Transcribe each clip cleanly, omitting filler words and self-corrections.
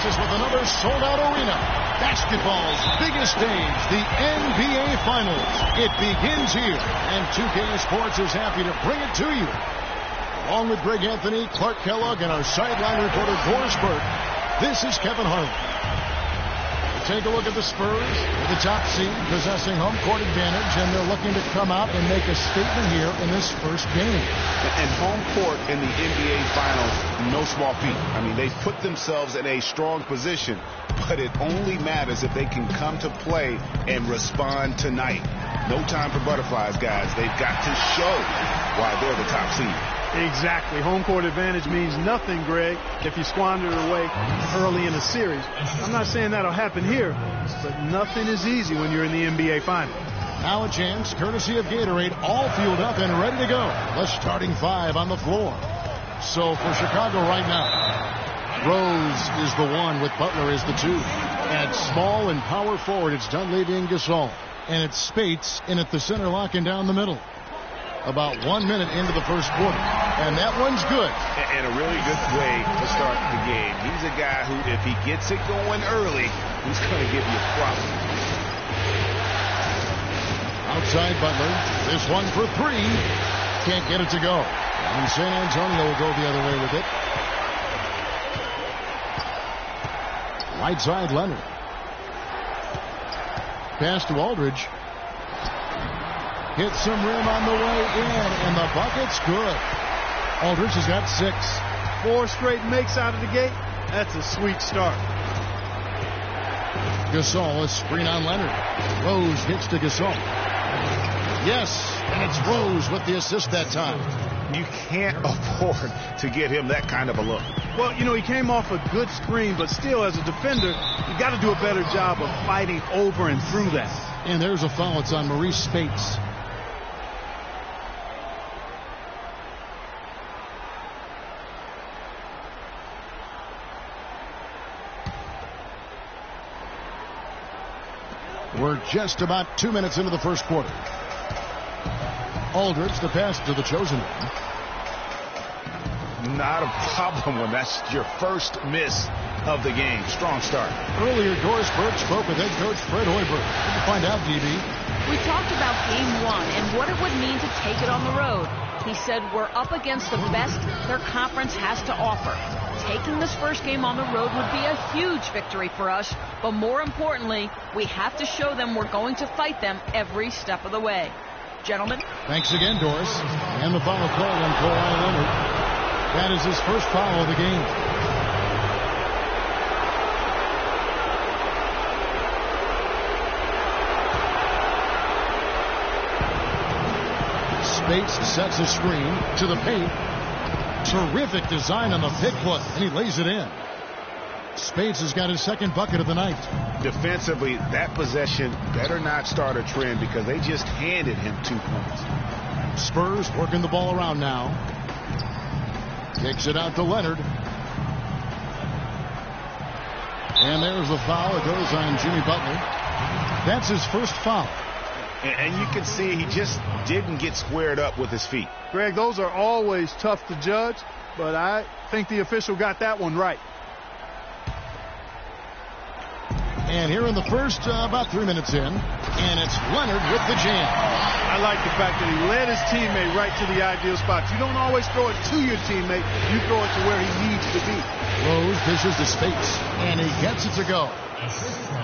practice with another sold-out arena. Basketball's biggest stage, the NBA Finals. It begins here, and 2K Sports is happy to bring it to you. Along with Greg Anthony, Clark Kellogg, and our sideline reporter, Doris Burke, this is Kevin Harlan. Take a look at the Spurs with the top seed possessing home court advantage, and they're looking to come out and make a statement here in this first game. And home court in the NBA Finals, no small feat. I mean, they've put themselves in a strong position, but it only matters if they can come to play and respond tonight. No time for butterflies, guys. They've got to show why they're the top seed. Exactly. Home court advantage means nothing, Greg, if you squander it away early in a series. I'm not saying that'll happen here, but nothing is easy when you're in the NBA Finals. Now a chance, courtesy of Gatorade, all fueled up and ready to go. The starting five on the floor. So for Chicago right now, Rose is the one with Butler as the two. At small and power forward, it's Dunleavy and Gasol. And it's Spates in at the center, locking down the middle. About 1 minute into the first quarter. And that one's good. And a really good way to start the game. He's a guy who, if he gets it going early, he's going to give you a problem. Outside Butler. This one for three. Can't get it to go. And San Antonio will go the other way with it. Right side Leonard. Pass to Aldridge. Hits some rim on the way in, and the bucket's good. Aldridge has got 6. 4 straight makes out of the gate. That's a sweet start. Gasol, a screen on Leonard. Rose hits to Gasol. Yes, and it's Rose with the assist that time. You can't afford to get him that kind of a look. Well, you know, he came off a good screen, but still, as a defender, you got to do a better job of fighting over and through that. And there's a foul. It's on Maurice Spates. We're just about 2 minutes into the first quarter. Aldridge, the pass to the chosen one. Not a problem when that's your first miss of the game. Strong start. Earlier, Doris Burke spoke with head coach Fred Hoiberg. We'll find out, DB. We talked about game 1 and what it would mean to take it on the road. He said we're up against the best their conference has to offer. Taking this first game on the road would be a huge victory for us, but more importantly, we have to show them we're going to fight them every step of the way. Gentlemen. Thanks again, Doris. And the foul called on Kawhi Leonard. That is his first foul of the game. Spates sets a screen to the paint. Terrific design on the pick foot, and he lays it in. Spates has got his second bucket of the night. Defensively, that possession better not start a trend because they just handed him 2 points. Spurs working the ball around now. Kicks it out to Leonard. And there's the foul. It goes on Jimmy Butler. That's his first foul. And you can see he just didn't get squared up with his feet. Greg, those are always tough to judge, but I think the official got that one right. And here in the first, about 3 minutes in, and it's Leonard with the jam. I like the fact that he led his teammate right to the ideal spot. You don't always throw it to your teammate. You throw it to where he needs to be. Rose dishes to Spates, and he gets it to go.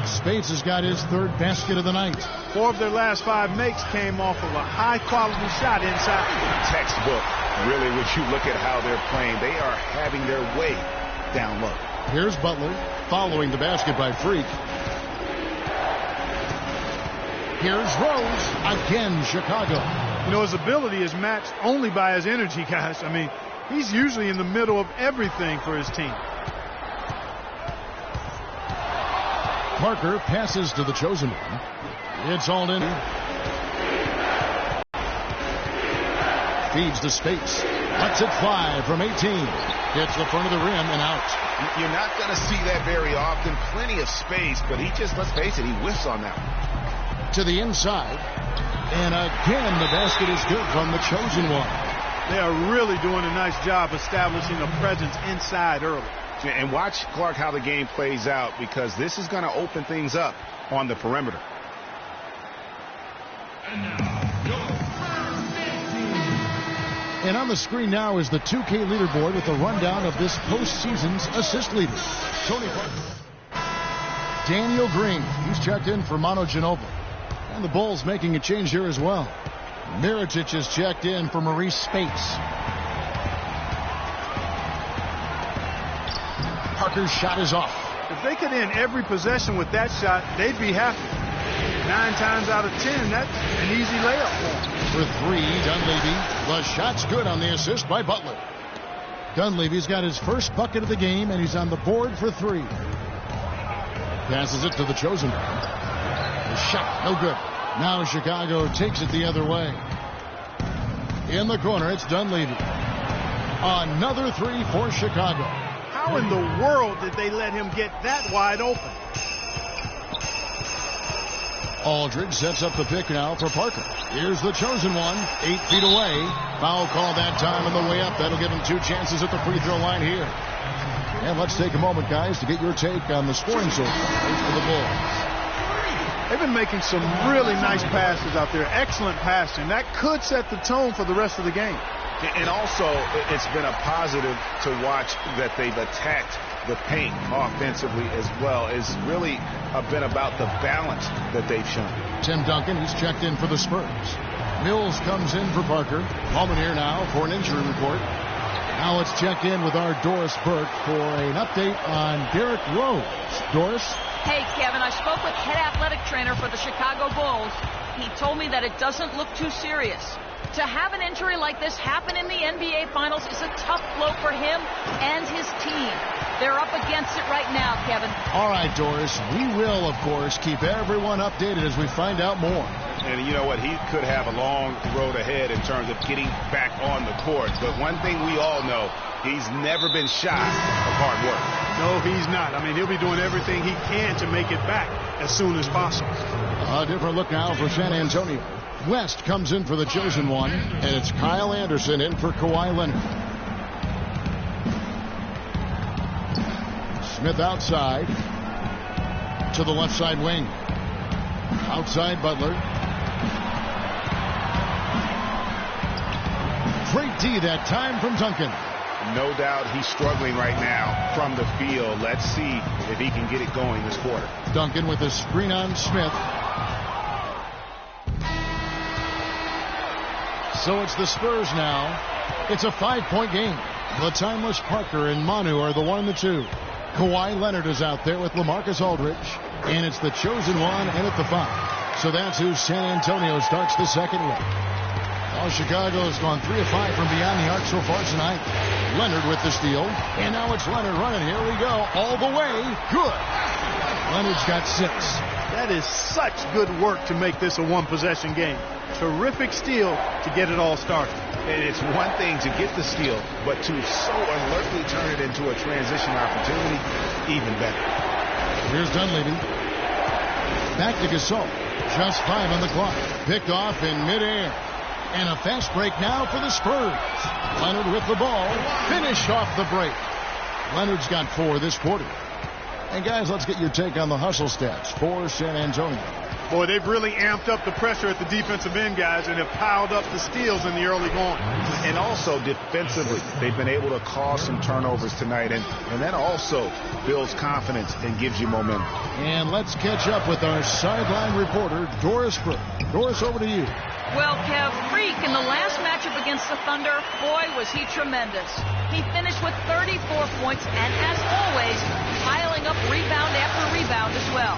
Spates has got his third basket of the night. 4 of their last 5 makes came off of a high-quality shot inside. Textbook, really, when you look at how they're playing. They are having their way down low. Here's Butler following the basket by Freak. Here's Rose. Again, Chicago. You know, his ability is matched only by his energy, guys. I mean, he's usually in the middle of everything for his team. Parker passes to the chosen one. It's all in. Feeds to Spates. Lets it fly from 18. Hits the front of the rim and out. You're not going to see that very often. Plenty of space, but he just, let's face it, he whiffs on that one. To the inside. And again, the basket is good from the chosen one. They are really doing a nice job establishing a presence inside early. And watch, Clark, how the game plays out, because this is going to open things up on the perimeter. And on the screen now is the 2K leaderboard with a rundown of this postseason's assist leaders. Tony Parker. Daniel Green, he's checked in for Manu Ginobili. And the Bulls making a change here as well. Mirotic is checked in for Maurice Spates. Parker's shot is off. If they could end every possession with that shot, they'd be happy. 9 times out of 10, that's an easy layup for them. For 3, Dunleavy. The shot's good on the assist by Butler. Dunleavy's got his first bucket of the game, and he's on the board for 3. Passes it to the chosen one. The shot, no good. Now Chicago takes it the other way. In the corner, it's Dunleavy. Another 3 for Chicago. How in the world did they let him get that wide open? Aldridge sets up the pick now for Parker. Here's the chosen one, 8 feet away. Foul call that time on the way up. That'll give him 2 chances at the free throw line here. And let's take a moment, guys, to get your take on the scoring so far for the Bulls. They've been making some really nice passes out there. Excellent passing. That could set the tone for the rest of the game. And also, it's been a positive to watch that they've attacked the paint offensively as well. It's really been about the balance that they've shown. Tim Duncan, he's checked in for the Spurs. Mills comes in for Parker. Coleman here now for an injury report. Now it's checked in with our Doris Burke for an update on Derrick Rose. Doris? Hey, Kevin, I spoke with head athletic trainer for the Chicago Bulls. He told me that it doesn't look too serious. To have an injury like this happen in the NBA Finals is a tough blow for him and his team. They're up against it right now, Kevin. All right, Doris. We will, of course, keep everyone updated as we find out more. And you know what? He could have a long road ahead in terms of getting back on the court. But one thing we all know, he's never been shy of hard work. No, he's not. I mean, he'll be doing everything he can to make it back as soon as possible. A different look now for San Antonio. West comes in for the chosen one, and it's Kyle Anderson in for Kawhi Leonard. Smith outside to the left side wing. Outside Butler. Great D that time from Duncan. No doubt he's struggling right now from the field. Let's see if he can get it going this quarter. Duncan with a screen on Smith. So it's the Spurs now. It's a 5-point game. The timeless Parker and Manu are the 1 and the 2. Kawhi Leonard is out there with LaMarcus Aldridge. And it's the chosen one and at the 5. So that's who San Antonio starts the second with. Well, Chicago has gone 3 of 5 from beyond the arc so far tonight. Leonard with the steal. And now it's Leonard running. Here we go. All the way. Good. Leonard's got 6. That is such good work to make this a 1-possession game. Terrific steal to get it all started. And it's one thing to get the steal, but to so alertly turn it into a transition opportunity, even better. Here's Dunleavy. Back to Gasol. Just 5 on the clock. Picked off in midair. And a fast break now for the Spurs. Leonard with the ball. Finish off the break. Leonard's got 4 this quarter. And guys, let's get your take on the hustle stats for San Antonio. Boy, they've really amped up the pressure at the defensive end, guys, and have piled up the steals in the early going. And also defensively, they've been able to cause some turnovers tonight, and that also builds confidence and gives you momentum. And let's catch up with our sideline reporter, Doris Burke. Doris, over to you. Well, Kev, Freak in the last matchup against the Thunder, boy, was he tremendous. He finished with 34 points and, as always, piling up rebound after rebound as well.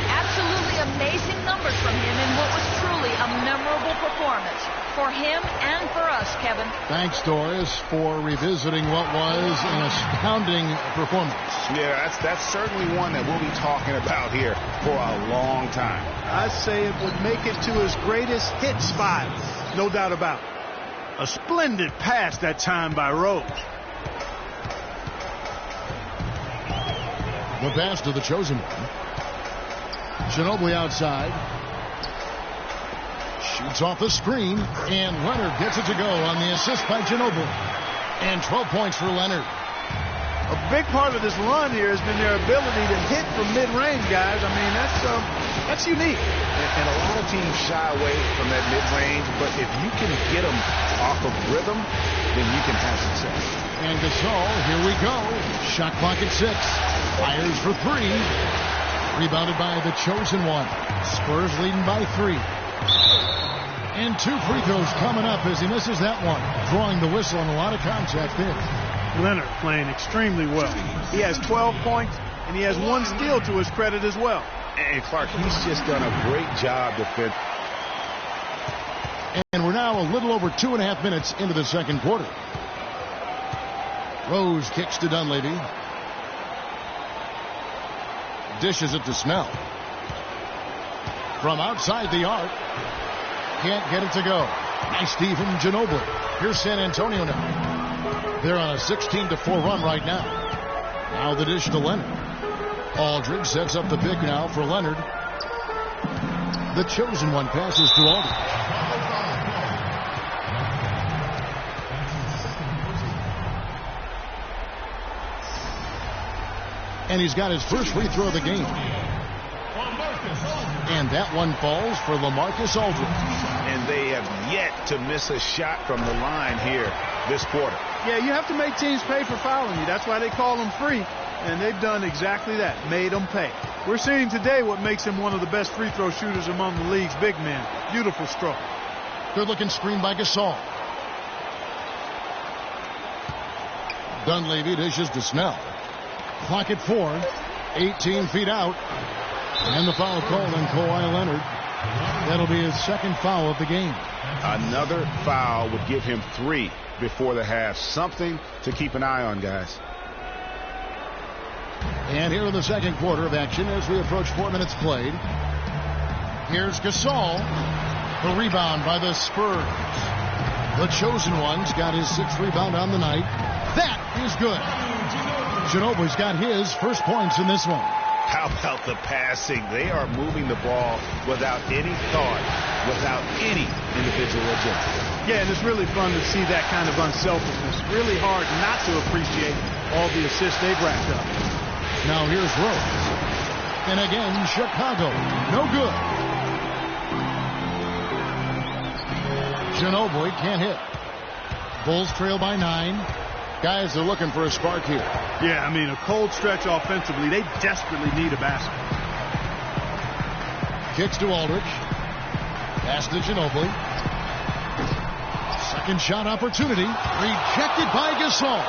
Absolutely amazing numbers from him in what was truly a memorable performance for him and for us, Kevin. Thanks, Doris, for revisiting what was an astounding performance. Yeah, that's certainly one that we'll be talking about here for a long time. I'd say it would make it to his greatest hits file, no doubt about it. A splendid pass that time by Rose. The pass to the chosen one. Ginobili outside. Shoots off the screen, and Leonard gets it to go on the assist by Ginobili. And 12 points for Leonard. A big part of this run here has been their ability to hit from mid-range, guys. I mean, that's unique. And a lot of teams shy away from that mid-range, but if you can get them off of rhythm, then you can have success. And Gasol, here we go. Shot clock at 6. Fires for 3. Rebounded by the chosen one. Spurs leading by 3. And 2 free throws coming up as he misses that one. Drawing the whistle and a lot of contact there. Leonard playing extremely well. He has 12 points, and he has 1 steal to his credit as well. And Clark, he's just done a great job defending. And we're now a little over 2.5 minutes into the second quarter. Rose kicks to Dunleavy. Dishes it to Snell. From outside the arc. Can't get it to go. Nice D from Ginobili. Here's San Antonio now. They're on a 16-4 run right now. Now the dish to Leonard. Aldridge sets up the pick now for Leonard. The chosen one passes to Aldridge. And he's got his first free throw of the game. And that one falls for LaMarcus Aldridge. And they have yet to miss a shot from the line here this quarter. Yeah, you have to make teams pay for fouling you. That's why they call them free. And they've done exactly that, made them pay. We're seeing today what makes him one of the best free throw shooters among the league's big men. Beautiful stroke. Good looking screen by Gasol. Dunleavy dishes to Snell. Clock at 4. 18 feet out. And the foul called on Kawhi Leonard. That'll be his second foul of the game. Another foul would give him 3 before the half. Something to keep an eye on, guys. And here in the second quarter of action as we approach 4 minutes played. Here's Gasol. The rebound by the Spurs. The chosen one's got his 6th rebound on the night. That is good. Ginobili's got his first points in this one. How about the passing? They are moving the ball without any thought, without any individual agenda. Yeah, and it's really fun to see that kind of unselfishness. Really hard not to appreciate all the assists they've racked up. Now here's Rose. And again, Chicago. No good. Ginobili can't hit. Bulls trail by 9. Guys are looking for a spark here. Yeah, I mean, a cold stretch offensively. They desperately need a basket. Kicks to Aldridge. Pass to Ginobili. Second shot opportunity. Rejected by Gasol.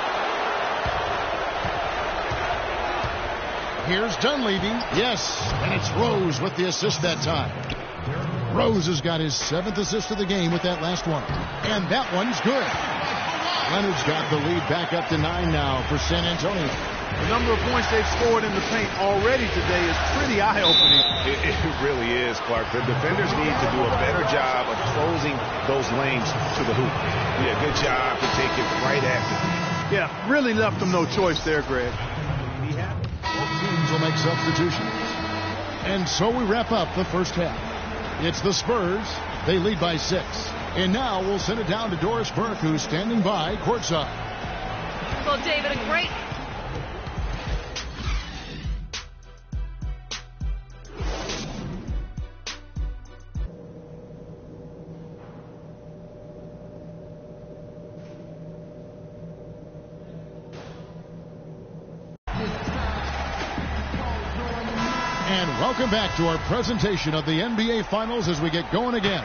Here's Dunleavy. Yes, and it's Rose with the assist that time. Rose has got his 7th assist of the game with that last one. And that one's good. Leonard's got the lead back up to 9 now for San Antonio. The number of points they've scored in the paint already today is pretty eye-opening. It really is, Clark. The defenders need to do a better job of closing those lanes to the hoop. Yeah, good job to take it right at them. Yeah, really left them no choice there, Greg. Both teams will make substitutions. And so we wrap up the first half. It's the Spurs. They lead by 6. And now we'll send it down to Doris Burke, who's standing by courtside. Well, David, a great... And welcome back to our presentation of the NBA Finals as we get going again.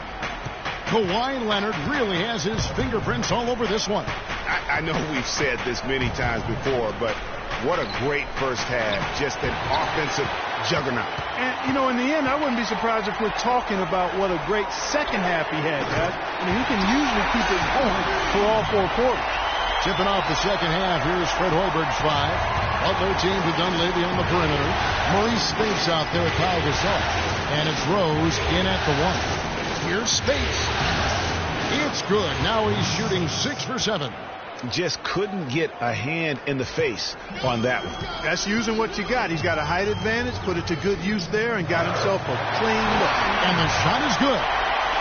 Kawhi Leonard really has his fingerprints all over this one. I know we've said this many times before, but what a great first half. Just an offensive juggernaut. And, you know, in the end, I wouldn't be surprised if we're talking about what a great second half he had, guys. I mean, he can usually keep it going for all 4 quarters. Tipping off the second half, here's Fred Hoiberg's 5. Butler team with Dunleavy on the perimeter. Maurice Spates out there with Kyle Gasol. And it's Rose in at the 1. Here's Spates. It's good. Now he's shooting 6 for 7. Just couldn't get a hand in the face on that one. That's using what you got. He's got a height advantage, put it to good use there, and got himself a clean look. And the shot is good.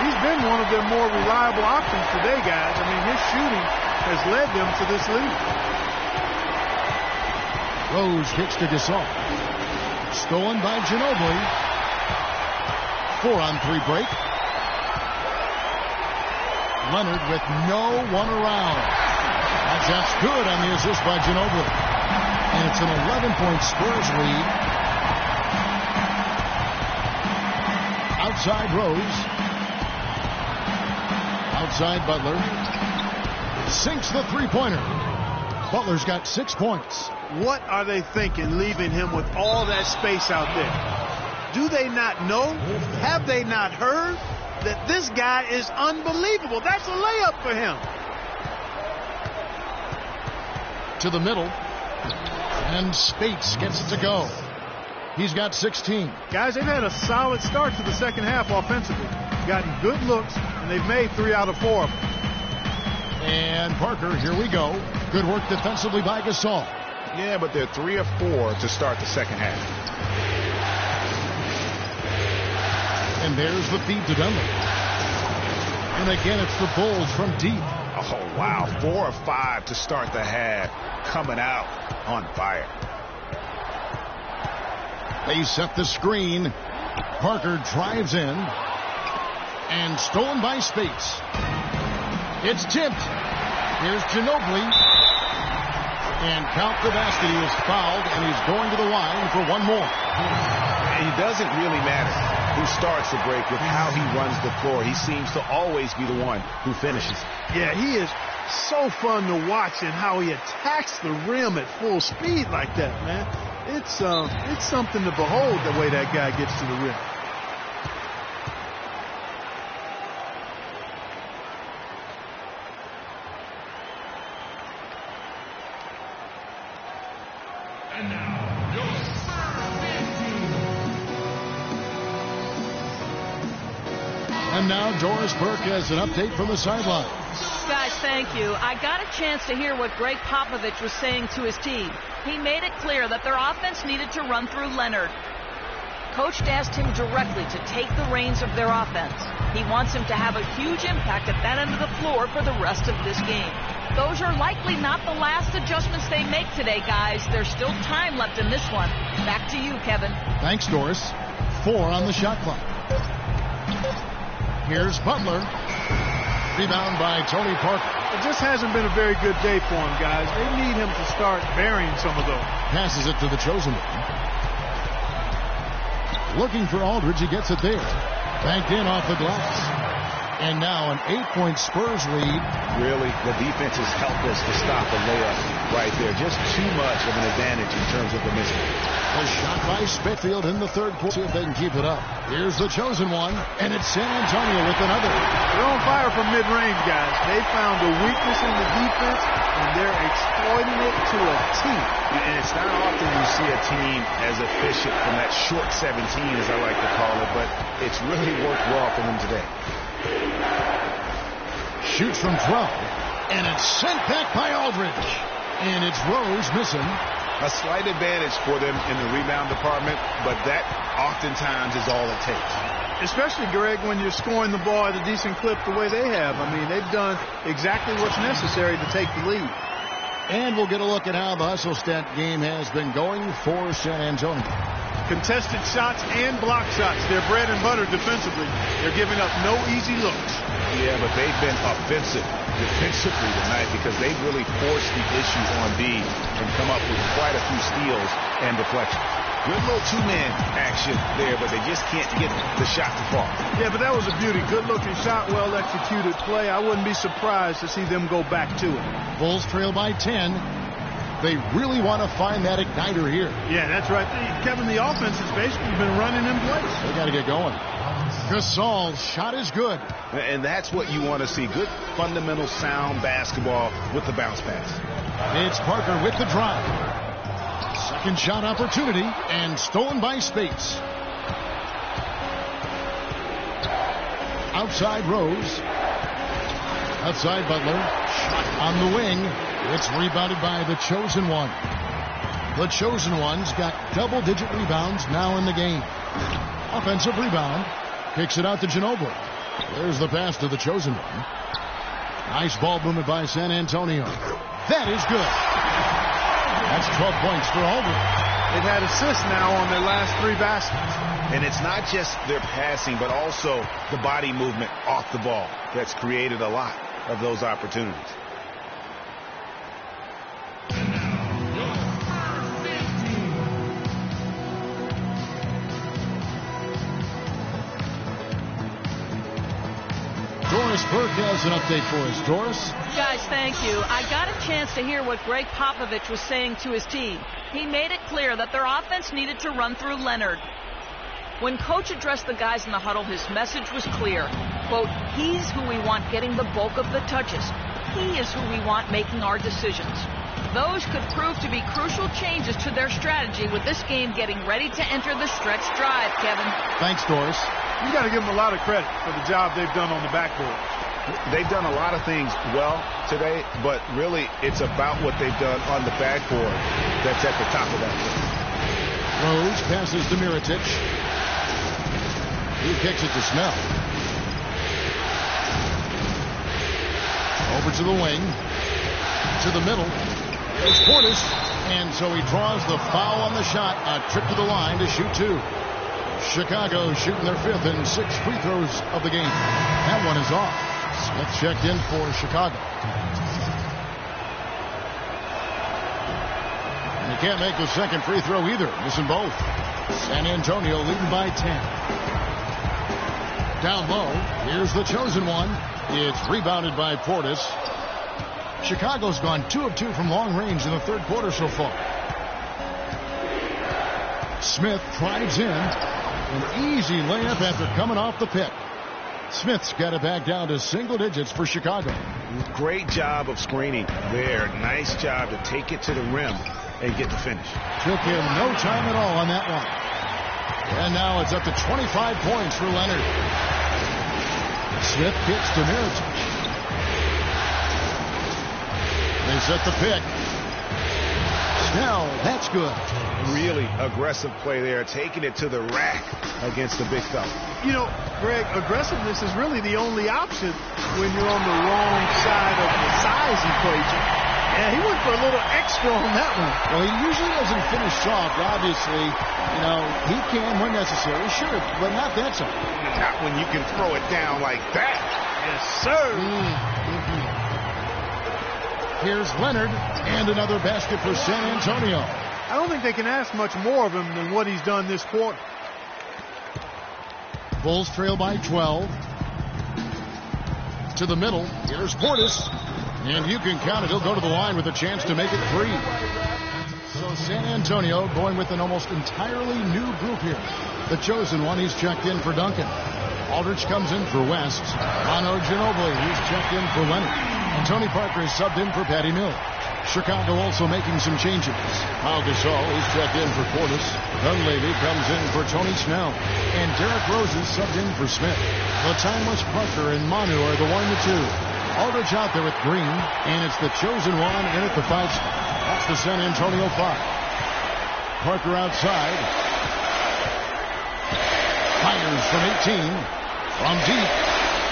He's been one of their more reliable options today, guys. I mean, his shooting has led them to this lead. Rose kicks to Gasol. Stolen by Ginobili. 4-on-3 break. Leonard with no one around. That's good on the assist by Ginobili. And it's an 11-point Spurs lead. Outside Rose. Outside Butler. Sinks the three-pointer. Butler's got 6 points. What are they thinking, leaving him with all that space out there? Do they not know? Have they not heard that this guy is unbelievable? That's a layup for him. To the middle. And Spates gets it to go. He's got 16. Guys, they've had a solid start to the second half offensively. Gotten good looks, and they've made 3 out of 4 of them. And Parker, here we go. Good work defensively by Gasol. Yeah, but they're 3 of 4 to start the second half. And there's the feed to Dunlap. And again, it's the Bulls from deep. Oh, wow. 4 of 5 to start the half. Coming out on fire. They set the screen. Parker drives in. And stolen by Spates. It's tipped. Here's Ginobili. And count the basket. He is fouled, and he's going to the line for one more. And it doesn't really matter who starts the break with how he runs the floor. He seems to always be the one who finishes. Yeah, he is so fun to watch, and how he attacks the rim at full speed like that, man. It's something to behold, the way that guy gets to the rim. And now Doris Burke has an update from the sideline. Guys, thank you. I got a chance to hear what Greg Popovich was saying to his team. He made it clear that their offense needed to run through Leonard. Coach asked him directly to take the reins of their offense. He wants him to have a huge impact at that end of the floor for the rest of this game. Those are likely not the last adjustments they make today, guys. There's still time left in this one. Back to you, Kevin. Thanks, Doris. 4 on the shot clock. Here's Butler. Rebound by Tony Parker. It just hasn't been a very good day for him, guys. They need him to start burying some of those. Passes it to the chosen one. Looking for Aldridge. He gets it there. Banked in off the glass. And now an 8-point Spurs lead. Really, the defense is helpless to stop a layup right there. Just too much of an advantage in terms of the mismatch. A shot by Spitfield in the third quarter. See if they can keep it up. Here's the chosen one. And it's San Antonio with another. They're on fire from mid-range, guys. They found a weakness in the defense, and they're exploiting it to a T. And it's not often you see a team as efficient from that short 17, as I like to call it, but it's really worked well for them today. Shoots from 12. And it's sent back by Aldridge. And it's Rose missing. A slight advantage for them in the rebound department, but that oftentimes is all it takes. Especially, Greg, when you're scoring the ball at a decent clip the way they have. I mean, they've done exactly what's necessary to take the lead. And we'll get a look at how the hustle stat game has been going for San Antonio. Contested shots and block shots. They're bread and butter defensively. They're giving up no easy looks. Yeah, but they've been offensive defensively tonight because they've really forced the issue on B and come up with quite a few steals and deflections. Good little two-man action there, but they just can't get the shot to fall. Yeah, but that was a beauty. Good-looking shot, well-executed play. I wouldn't be surprised to see them go back to it. Bulls trail by 10. They really want to find that igniter here. Yeah, that's right. Kevin, the offense has basically been running in place. They got to get going. Gasol's shot is good. And that's what you want to see. Good, fundamental, sound basketball with the bounce pass. It's Parker with the drive. Second shot opportunity, and stolen by Spates. Outside Rose. Outside Butler. Shot on the wing. It's rebounded by the chosen one. The chosen one's got double-digit rebounds now in the game. Offensive rebound. Kicks it out to Ginobili. There's the pass to the chosen one. Nice ball movement by San Antonio. That is good. That's 12 points for Aldridge. They've had assists now on their last 3 baskets. And it's not just their passing, but also the body movement off the ball that's created a lot of those opportunities. Doris Burke has an update for us. Doris? Guys, thank you. I got a chance to hear what Greg Popovich was saying to his team. He made it clear that their offense needed to run through Leonard. When Coach addressed the guys in the huddle, his message was clear. Quote, he's who we want getting the bulk of the touches. He is who we want making our decisions. Those could prove to be crucial changes to their strategy with this game getting ready to enter the stretch drive, Kevin. Thanks, Doris. You got to give them a lot of credit for the job they've done on the backboard. They've done a lot of things well today, but really it's about what they've done on the backboard that's at the top of that list. Rose passes to Mirotic. He kicks it to Snell. Over to the wing. To the middle. It's Portis. And so he draws the foul on the shot. A trip to the line to shoot 2. Chicago shooting their 5th and 6th free throws of the game. That one is off. Smith checked in for Chicago. And he can't make the second free throw either. Missing both. San Antonio leading by 10. Down low. Here's the chosen one. It's rebounded by Portis. Chicago's gone 2 of 2 from long range in the 3rd quarter so far. Smith drives in. An easy layup after coming off the pick. Smith's got it back down to single digits for Chicago. Great job of screening there. Nice job to take it to the rim and get the finish. Took him no time at all on that one. And now it's up to 25 points for Leonard. Smith kicks to Mirotic. They set the pick. Snell, that's good. Really aggressive play there, taking it to the rack against the big fella. You know, Greg, aggressiveness is really the only option when you're on the wrong side of the size equation. Yeah, he went for a little extra on that one. Well, he usually doesn't finish soft, obviously. You know, he can when necessary, sure, but not that time. Not when you can throw it down like that. Yes, sir. Here's Leonard, and another basket for San Antonio. I don't think they can ask much more of him than what he's done this quarter. Bulls trail by 12. To the middle. Here's Portis. And you can count it. He'll go to the line with a chance to make it 3. So San Antonio going with an almost entirely new group here. The chosen one, he's checked in for Duncan. Aldridge comes in for West. Manu Ginobili, he's checked in for Leonard. And Tony Parker is subbed in for Patty Mills. Chicago also making some changes. Pau Gasol, he's checked in for Portis. Dunleavy comes in for Tony Snell. And Derrick Rose is subbed in for Smith. The timeless Parker and Manu are the 1-2. Aldridge out there with Green. And it's the chosen one in at the 5 spot. That's the San Antonio 5. Parker outside. Fires from 18. From deep.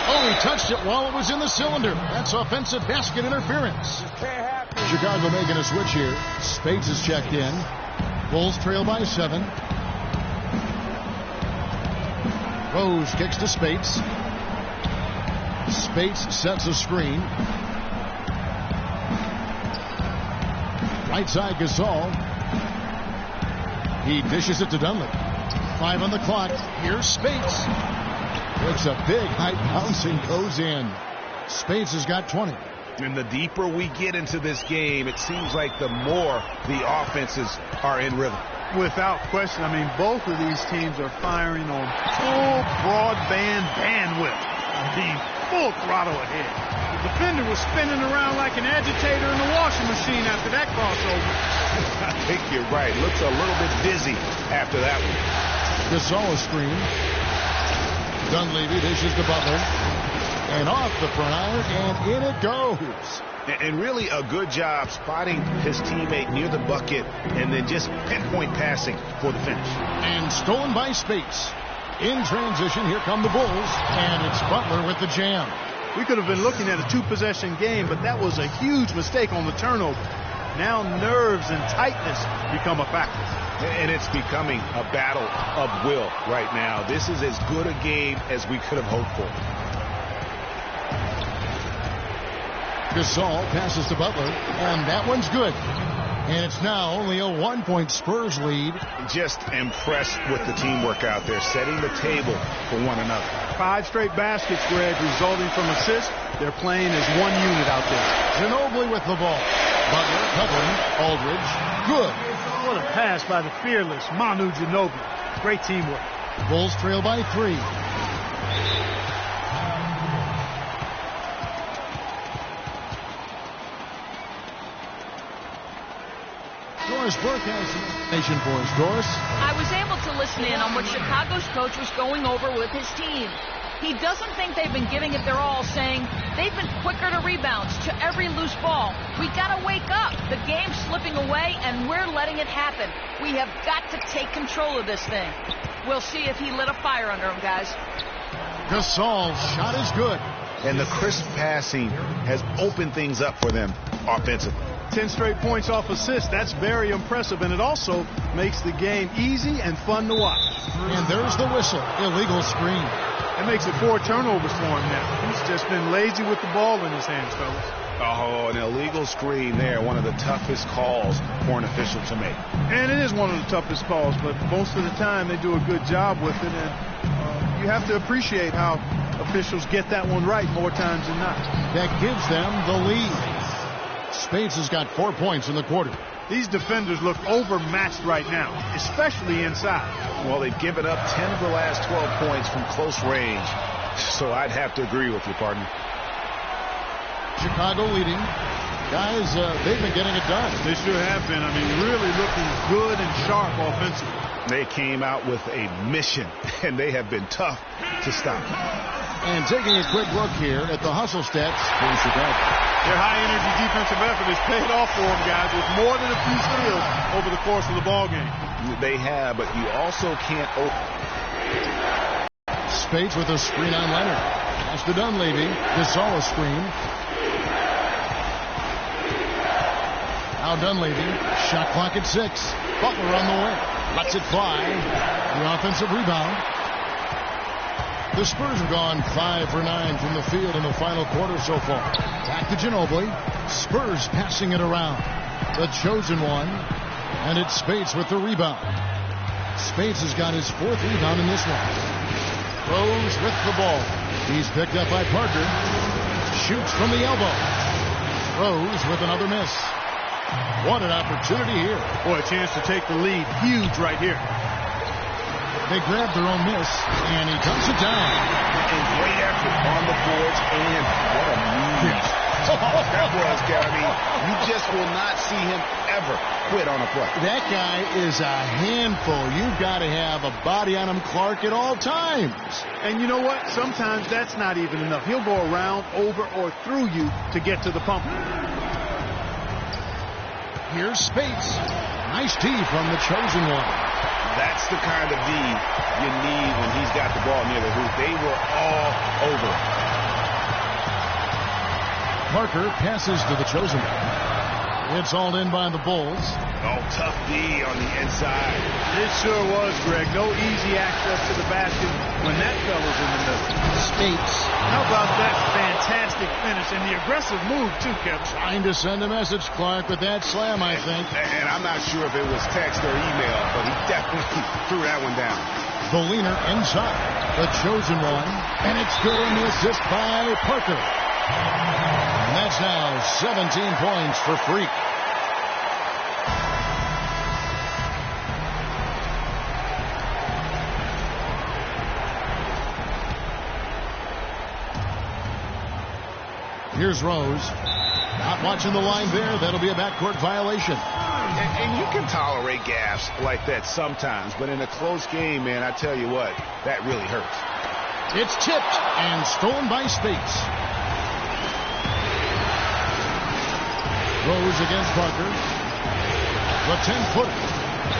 Oh, he touched it while it was in the cylinder. That's offensive basket interference. Chicago making a switch here. Spades is checked in. Bulls trail by 7. Rose kicks to Spades. Spades sets a screen. Right side Gasol. He dishes it to Dunlap. 5 on the clock. Here's Spades. It's a big high bouncing goes in. Spades has got 20. And the deeper we get into this game, it seems like the more the offenses are in rhythm. Without question. I mean, both of these teams are firing on full broadband bandwidth. I mean, full throttle ahead. The defender was spinning around like an agitator in the washing machine after that crossover. I think you're right. Looks a little bit dizzy after that one. Gasol screen. Dunleavy dishes to Butler. And off the front iron, and in it goes. And really a good job spotting his teammate near the bucket and then just pinpoint passing for the finish. And stolen by Spades. In transition, here come the Bulls, and it's Butler with the jam. We could have been looking at a 2-possession game, but that was a huge mistake on the turnover. Now nerves and tightness become a factor. And it's becoming a battle of will right now. This is as good a game as we could have hoped for. Gasol passes to Butler, and that one's good. And it's now only a 1-point Spurs lead. Just impressed with the teamwork out there, setting the table for one another. 5 straight baskets, Greg, resulting from assists. They're playing as one unit out there. Ginobili with the ball. Butler covering. Aldridge. Good. What a pass by the fearless Manu Ginobili. Great teamwork. Bulls trail by 3. Doris Burke has information for us. Doris? I was able to listen in on what Chicago's coach was going over with his team. He doesn't think they've been giving it their all, saying they've been quicker to rebounds, to every loose ball. We got to wake up. The game's slipping away, and we're letting it happen. We have got to take control of this thing. We'll see if he lit a fire under him, guys. Gasol's shot is good. And the crisp passing has opened things up for them offensively. 10 straight points off assists. That's very impressive, and it also makes the game easy and fun to watch. And there's the whistle. Illegal screen. That makes it 4 turnovers for him now. He's just been lazy with the ball in his hands, fellas. Oh, an illegal screen there. One of the toughest calls for an official to make. And it is one of the toughest calls, but most of the time they do a good job with it, and you have to appreciate how officials get that one right more times than not. That gives them the lead. Spades has got 4 points in the quarter. These defenders look overmatched right now, especially inside. Well, they've given up 10 of the last 12 points from close range, so I'd have to agree with you, partner. Chicago leading. Guys, they've been getting it done. They sure have been. I mean, really looking good and sharp offensively. They came out with a mission, and they have been tough to stop. And taking a quick look here at the hustle stats for Chicago. Their high-energy defensive effort has paid off for them, guys, with more than a few steals over the course of the ball game. They have, but you also can't Spades with a screen on Leonard. Pass to Dunleavy. Gasol a screen. Now Dunleavy. Shot clock at 6. Butler on the way. Lets it fly. The offensive rebound. The Spurs have gone 5 for 9 from the field in the final quarter so far. Back to Ginobili. Spurs passing it around. The chosen one. And it's Spades with the rebound. Spades has got his 4th rebound in this one. Rose with the ball. He's picked up by Parker. Shoots from the elbow. Rose with another miss. What an opportunity here. Boy, a chance to take the lead. Huge right here. They grab their own miss, and he dumps it down. And great effort on the boards, and what a move. That was, Gary. You just will not see him ever quit on a play. That guy is a handful. You've got to have a body on him, Clark, at all times. And you know what? Sometimes that's not even enough. He'll go around, over, or through you to get to the pump. Here's Spades. Nice D from the chosen one. That's the kind of D you need when he's got the ball near the hoop. They were all over it. Parker passes to the chosen one. It's all in by the Bulls. Oh, tough D on the inside. It sure was, Greg. No easy access to the basket when that fella's in the middle. Spades. How about that fantastic finish and the aggressive move, too, Kevin? Trying to send a message, Clark, with that slam, I think. And I'm not sure if it was text or email, but he definitely threw that one down. The leaner inside. The chosen one. And it's good on the assist by Parker. And that's now 17 points for Freak. Here's Rose. Not watching the line there. That'll be a backcourt violation. And you can tolerate gaffes like that sometimes, but in a close game, man, I tell you what, that really hurts. It's tipped and stolen by Spades. Rose against Parker. The 10-footer.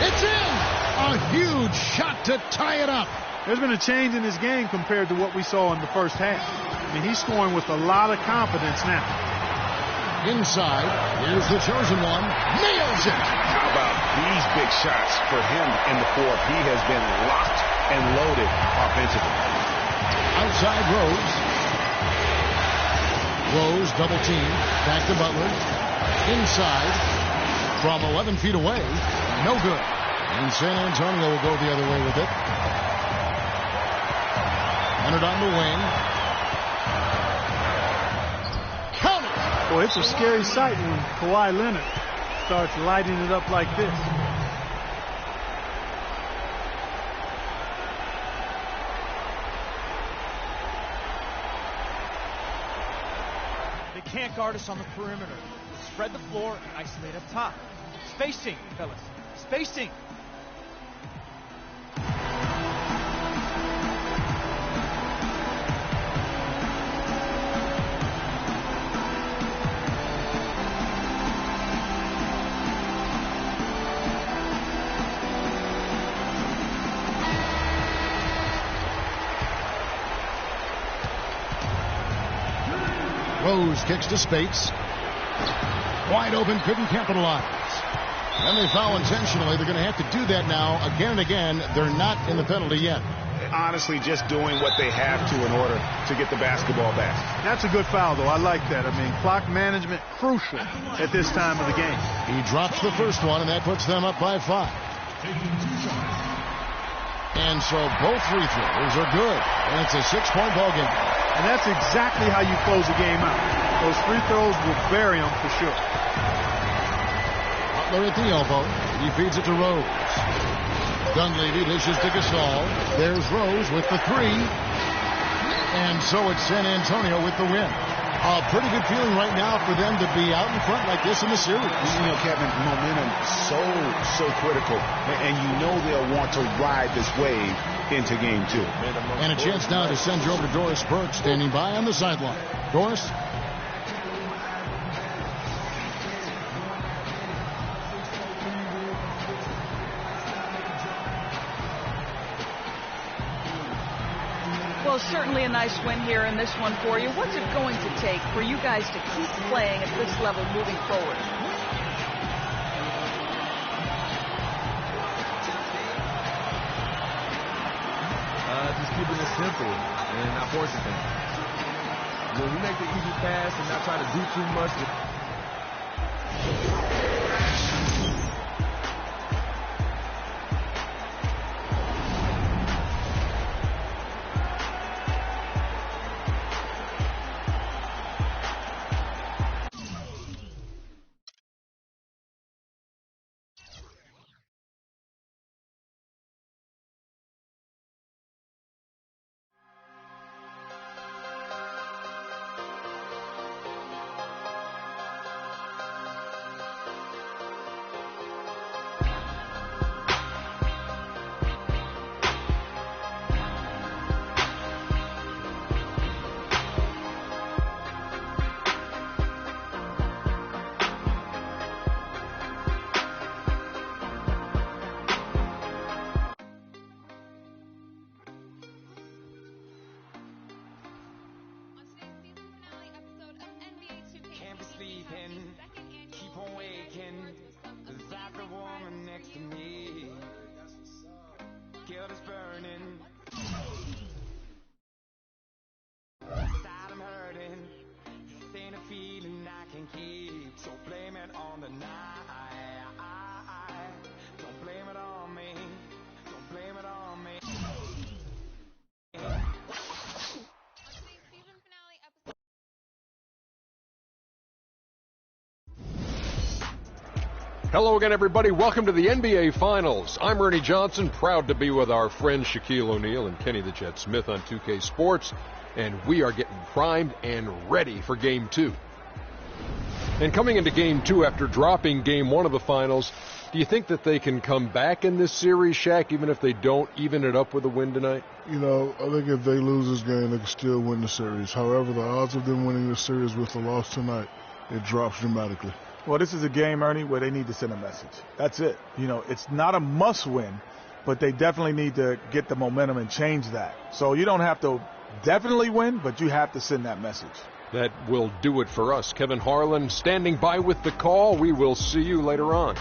It's in! A huge shot to tie it up. There's been a change in his game compared to what we saw in the first half. I mean, he's scoring with a lot of confidence now. Inside, here's the chosen one. Nails it! How about these big shots for him in the fourth? He has been locked and loaded offensively. Outside Rose. Rose double team. Back to Butler. Inside. From 11 feet away. No good. And San Antonio will go the other way with it. Leonard on the wing. Count it! Boy, it's a scary sight when Kawhi Leonard starts lighting it up like this. They can't guard us on the perimeter. Spread the floor and isolate up top. Spacing, fellas. Spacing. Rose kicks to Spates. Wide open, couldn't capitalize. And they foul intentionally. They're going to have to do that now again and again. They're not in the penalty yet. Honestly, just doing what they have to in order to get the basketball back. That's a good foul, though. I like that. I mean, clock management crucial at this time of the game. He drops the first one, and that puts them up by 5. And so both free throws are good. And it's a 6-point ball game. And that's exactly how you close a game out. Those free throws will bury them for sure. Butler at the elbow. He feeds it to Rose. Dunleavy dishes to Gasol. There's Rose with the 3. And so it's San Antonio with the win. A pretty good feeling right now for them to be out in front like this in the series. You know, Kevin, momentum so critical. And you know they'll want to ride this wave into game 2. And a chance now to send you over to Doris Burke, standing by on the sideline. Doris? Well, certainly a nice win here in this one for you. What's it going to take for you guys to keep playing at this level moving forward? Just keeping it simple and not forcing things. When we make the easy pass and not try to do too much. Keep on waking, 'cause I got a woman next to me. Guilt is burning. Inside I'm hurting. This ain't a feeling I can keep. So blame it on the night. Don't blame it on me. Don't blame it on me. Hello again, everybody. Welcome to the NBA Finals. I'm Ernie Johnson, proud to be with our friend Shaquille O'Neal and Kenny the Jet Smith on 2K Sports, and we are getting primed and ready for Game 2. And coming into Game 2 after dropping Game 1 of the Finals, do you think that they can come back in this series, Shaq, even if they don't even it up with a win tonight? You know, I think if they lose this game, they can still win the series. However, the odds of them winning the series with a loss tonight, it drops dramatically. Well, this is a game, Ernie, where they need to send a message. That's it. You know, it's not a must-win, but they definitely need to get the momentum and change that. So you don't have to definitely win, but you have to send that message. That will do it for us. Kevin Harlan standing by with the call. We will see you later on.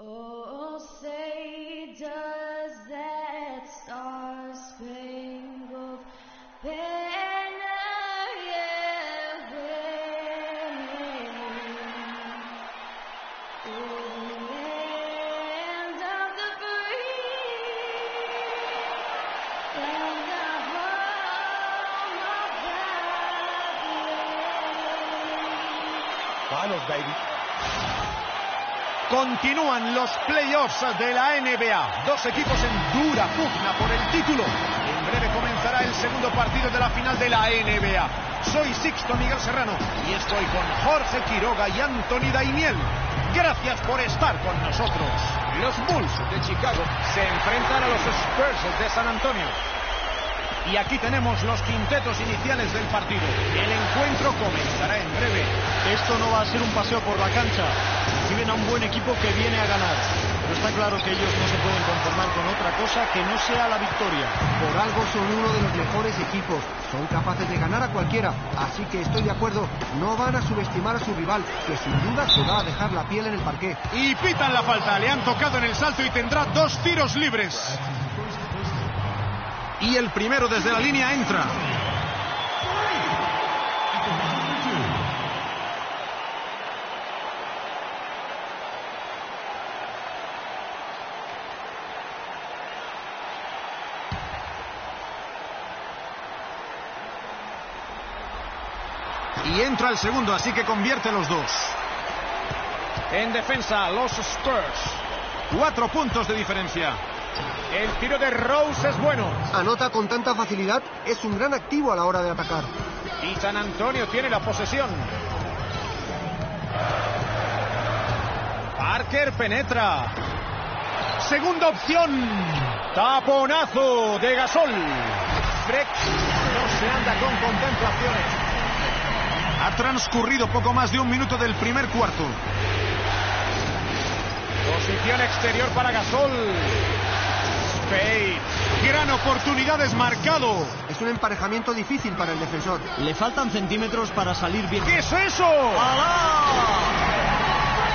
Oh, say does that star-spangled banner yet wave o'er the land of the free and the home of the brave? Finals, baby. Continúan los playoffs de la NBA. Dos equipos en dura pugna por el título. En breve comenzará el segundo partido de la final de la NBA. Soy Sixto Miguel Serrano y estoy con Jorge Quiroga y Anthony Daimiel. Gracias por estar con nosotros. Los Bulls de Chicago se enfrentan a los Spurs de San Antonio. Y aquí tenemos los quintetos iniciales del partido. El encuentro comenzará en breve. Esto no va a ser un paseo por la cancha. Reciben a un buen equipo que viene a ganar. Pero está claro que ellos no se pueden conformar con otra cosa que no sea la victoria. Por algo son uno de los mejores equipos. Son capaces de ganar a cualquiera. Así que estoy de acuerdo. No van a subestimar a su rival, que sin duda se va a dejar la piel en el parqué. Y pitan la falta. Le han tocado en el salto y tendrá 2 tiros libres. Y el primero desde la línea entra. Y entra el segundo, así que convierte los dos. En defensa, los Spurs. 4 puntos de diferencia. El tiro de Rose es bueno. Anota con tanta facilidad, es un gran activo a la hora de atacar. Y San Antonio tiene la posesión. Parker penetra. Segunda opción. Taponazo de Gasol. Freck no se anda con contemplaciones. Ha transcurrido poco más de 1 minuto del primer cuarto. Posición exterior para Gasol. Spade. Gran oportunidad desmarcado. Es un emparejamiento difícil para el defensor. Le faltan centímetros para salir bien. ¿Qué es eso? ¡Alá!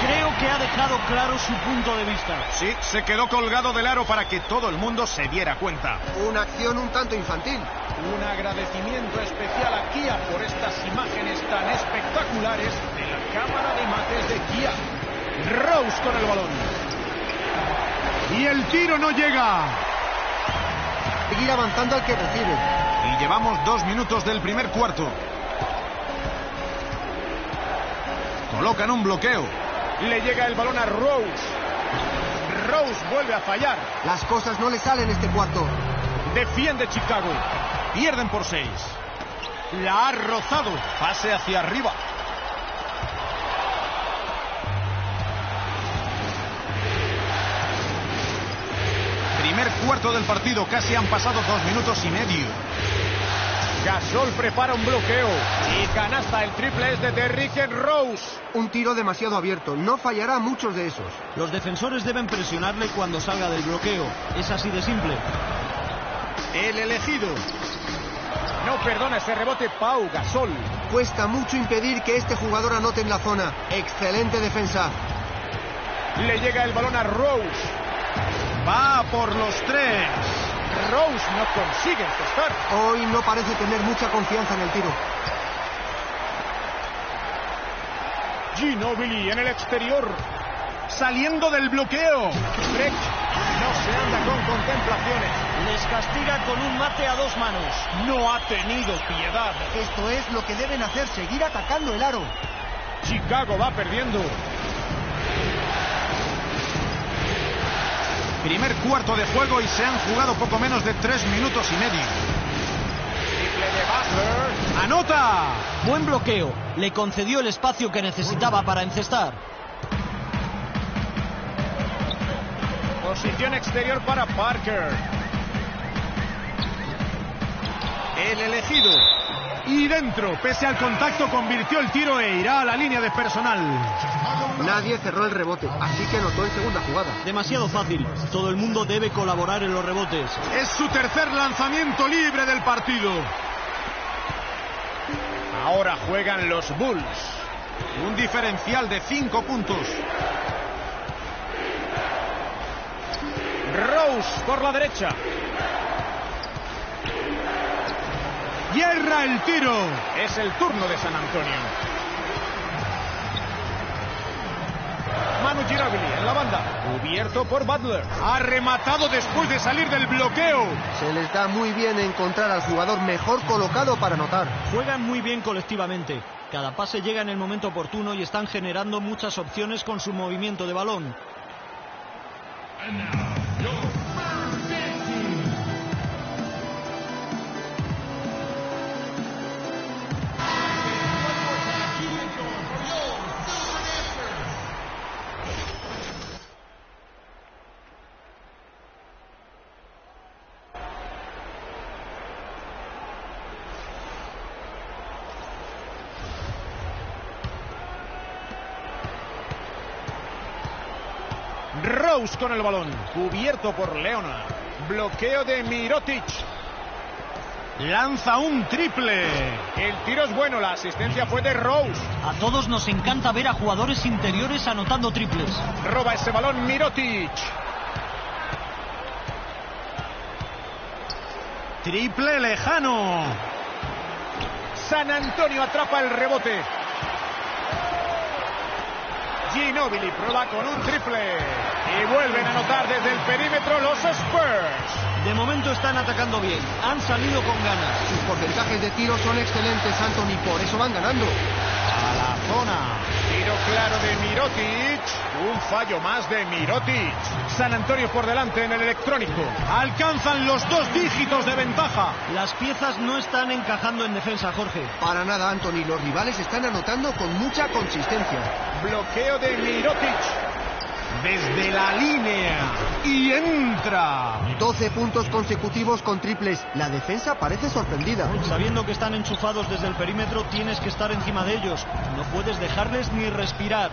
Creo que ha dejado claro su punto de vista. Sí, se quedó colgado del aro para que todo el mundo se diera cuenta. Una acción un tanto infantil. Un agradecimiento especial a Kia por estas imágenes tan espectaculares de la cámara de imágenes de Kia. Rose con el balón. Y el tiro no llega. Seguir avanzando al que recibe. Y llevamos 2 minutos del primer cuarto. Colocan un bloqueo. Le llega el balón a Rose. Rose vuelve a fallar. Las cosas no le salen este cuarto. Defiende Chicago. Pierden por 6. La ha rozado. Pase hacia arriba. Primer cuarto del partido. Casi han pasado 2 minutos y medio. Gasol prepara un bloqueo. Y canasta. El triple es de Derrick Rose. Un tiro demasiado abierto. No fallará muchos de esos. Los defensores deben presionarle cuando salga del bloqueo. Es así de simple. El elegido. No perdona ese rebote Pau Gasol. Cuesta mucho impedir que este jugador anote en la zona. Excelente defensa. Le llega el balón a Rose. Va por los 3. Rose no consigue encestar. Hoy no parece tener mucha confianza en el tiro. Ginobili en el exterior. Saliendo del bloqueo. Freck no se anda con contemplaciones. Les castiga con un mate a 2 manos. No ha tenido piedad. Esto es lo que deben hacer, seguir atacando el aro. Chicago va perdiendo. Primer cuarto de juego y se han jugado poco menos de 3 minutos y medio. Triple de Butler. ¡Anota! Buen bloqueo. Le concedió el espacio que necesitaba para encestar. Posición exterior para Parker. El elegido. Y dentro, pese al contacto, convirtió el tiro e irá a la línea de personal. Nadie cerró el rebote, así que anotó en segunda jugada. Demasiado fácil. Todo el mundo debe colaborar en los rebotes. Es su tercer lanzamiento libre del partido. Ahora juegan los Bulls. Un diferencial de 5 puntos. Rose por la derecha. Hierra el tiro. Es el turno de San Antonio. Manu Ginóbili en la banda. Cubierto por Butler. Ha rematado después de salir del bloqueo. Se les da muy bien encontrar al jugador mejor colocado para anotar. Juegan muy bien colectivamente. Cada pase llega en el momento oportuno y están generando muchas opciones con su movimiento de balón. Rose con el balón, cubierto por Leonard. Bloqueo de Mirotic. Lanza un triple. El tiro es bueno, la asistencia fue de Rose. A todos nos encanta ver a jugadores interiores anotando triples. Roba ese balón Mirotic. Triple lejano. San Antonio atrapa el rebote. Ginóbili prueba con un triple. Y vuelven a anotar desde el perímetro los Spurs. De momento están atacando bien. Han salido con ganas. Sus porcentajes de tiro son excelentes, Anthony. Por eso van ganando. A la zona. Tiro claro de Mirotic. Un fallo más de Mirotic. San Antonio por delante en el electrónico. Alcanzan los 2 dígitos de ventaja. Las piezas no están encajando en defensa, Jorge. Para nada, Anthony. Los rivales están anotando con mucha consistencia. Bloqueo de Mirotic. Desde la línea. Y entra. 12 puntos consecutivos con triples. La defensa parece sorprendida. Sabiendo que están enchufados desde el perímetro, tienes que estar encima de ellos. No puedes dejarles ni respirar.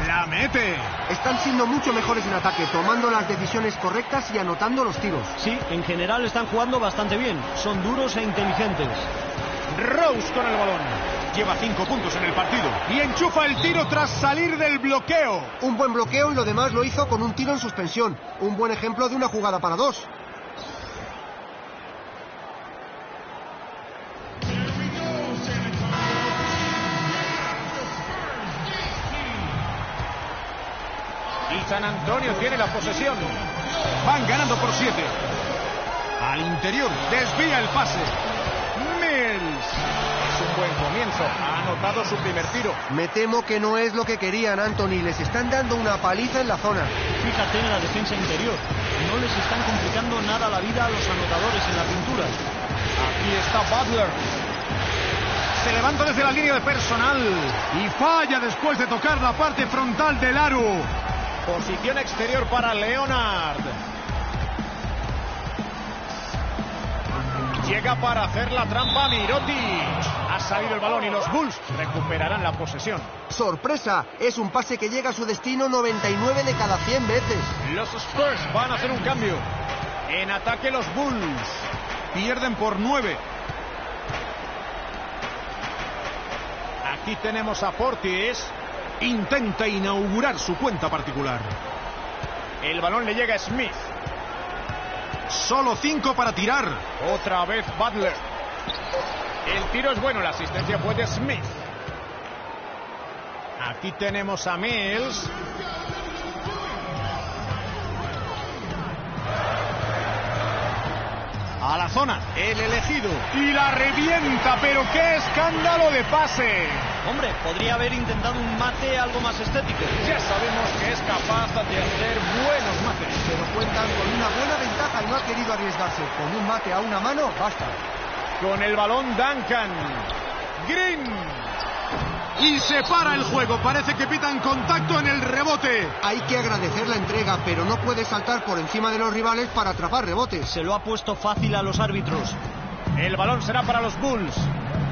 La mete. Están siendo mucho mejores en ataque, tomando las decisiones correctas y anotando los tiros. Sí, en general están jugando bastante bien. Son duros e inteligentes. Rose con el balón. Lleva 5 puntos en el partido. Y enchufa el tiro tras salir del bloqueo. Un buen bloqueo y lo demás lo hizo con un tiro en suspensión. Un buen ejemplo de una jugada para 2. Y San Antonio tiene la posesión. Van ganando por 7. Al interior, desvía el pase. Mills. Es un buen comienzo. Ha anotado su primer tiro. Me temo que no es lo que querían, Anthony. Les están dando una paliza en la zona. Fíjate en la defensa interior. No les están complicando nada la vida a los anotadores en la pintura. Aquí está Butler. Se levanta desde la línea de personal. Y falla después de tocar la parte frontal del aro. Posición exterior para Leonard. Llega para hacer la trampa Mirotic. Ha salido el balón y los Bulls recuperarán la posesión. ¡Sorpresa! Es un pase que llega a su destino 99 de cada 100 veces. Los Spurs van a hacer un cambio. En ataque los Bulls. Pierden por 9. Aquí tenemos a Portis. Intenta inaugurar su cuenta particular. El balón le llega a Smith. Solo 5 para tirar. Otra vez Butler. El tiro es bueno, la asistencia fue de Smith. Aquí tenemos a Mills. A la zona, el elegido. Y la revienta, pero qué escándalo de pase. Hombre, podría haber intentado un mate algo más estético. Ya sabemos que es capaz de hacer buenos mates. Pero cuentan con una buena ventaja y no ha querido arriesgarse. Con un mate a una mano, basta. Con el balón Duncan. Green. Y se para el juego. Parece que pitan contacto en el rebote. Hay que agradecer la entrega, pero no puede saltar por encima de los rivales para atrapar rebotes. Se lo ha puesto fácil a los árbitros. El balón será para los Bulls.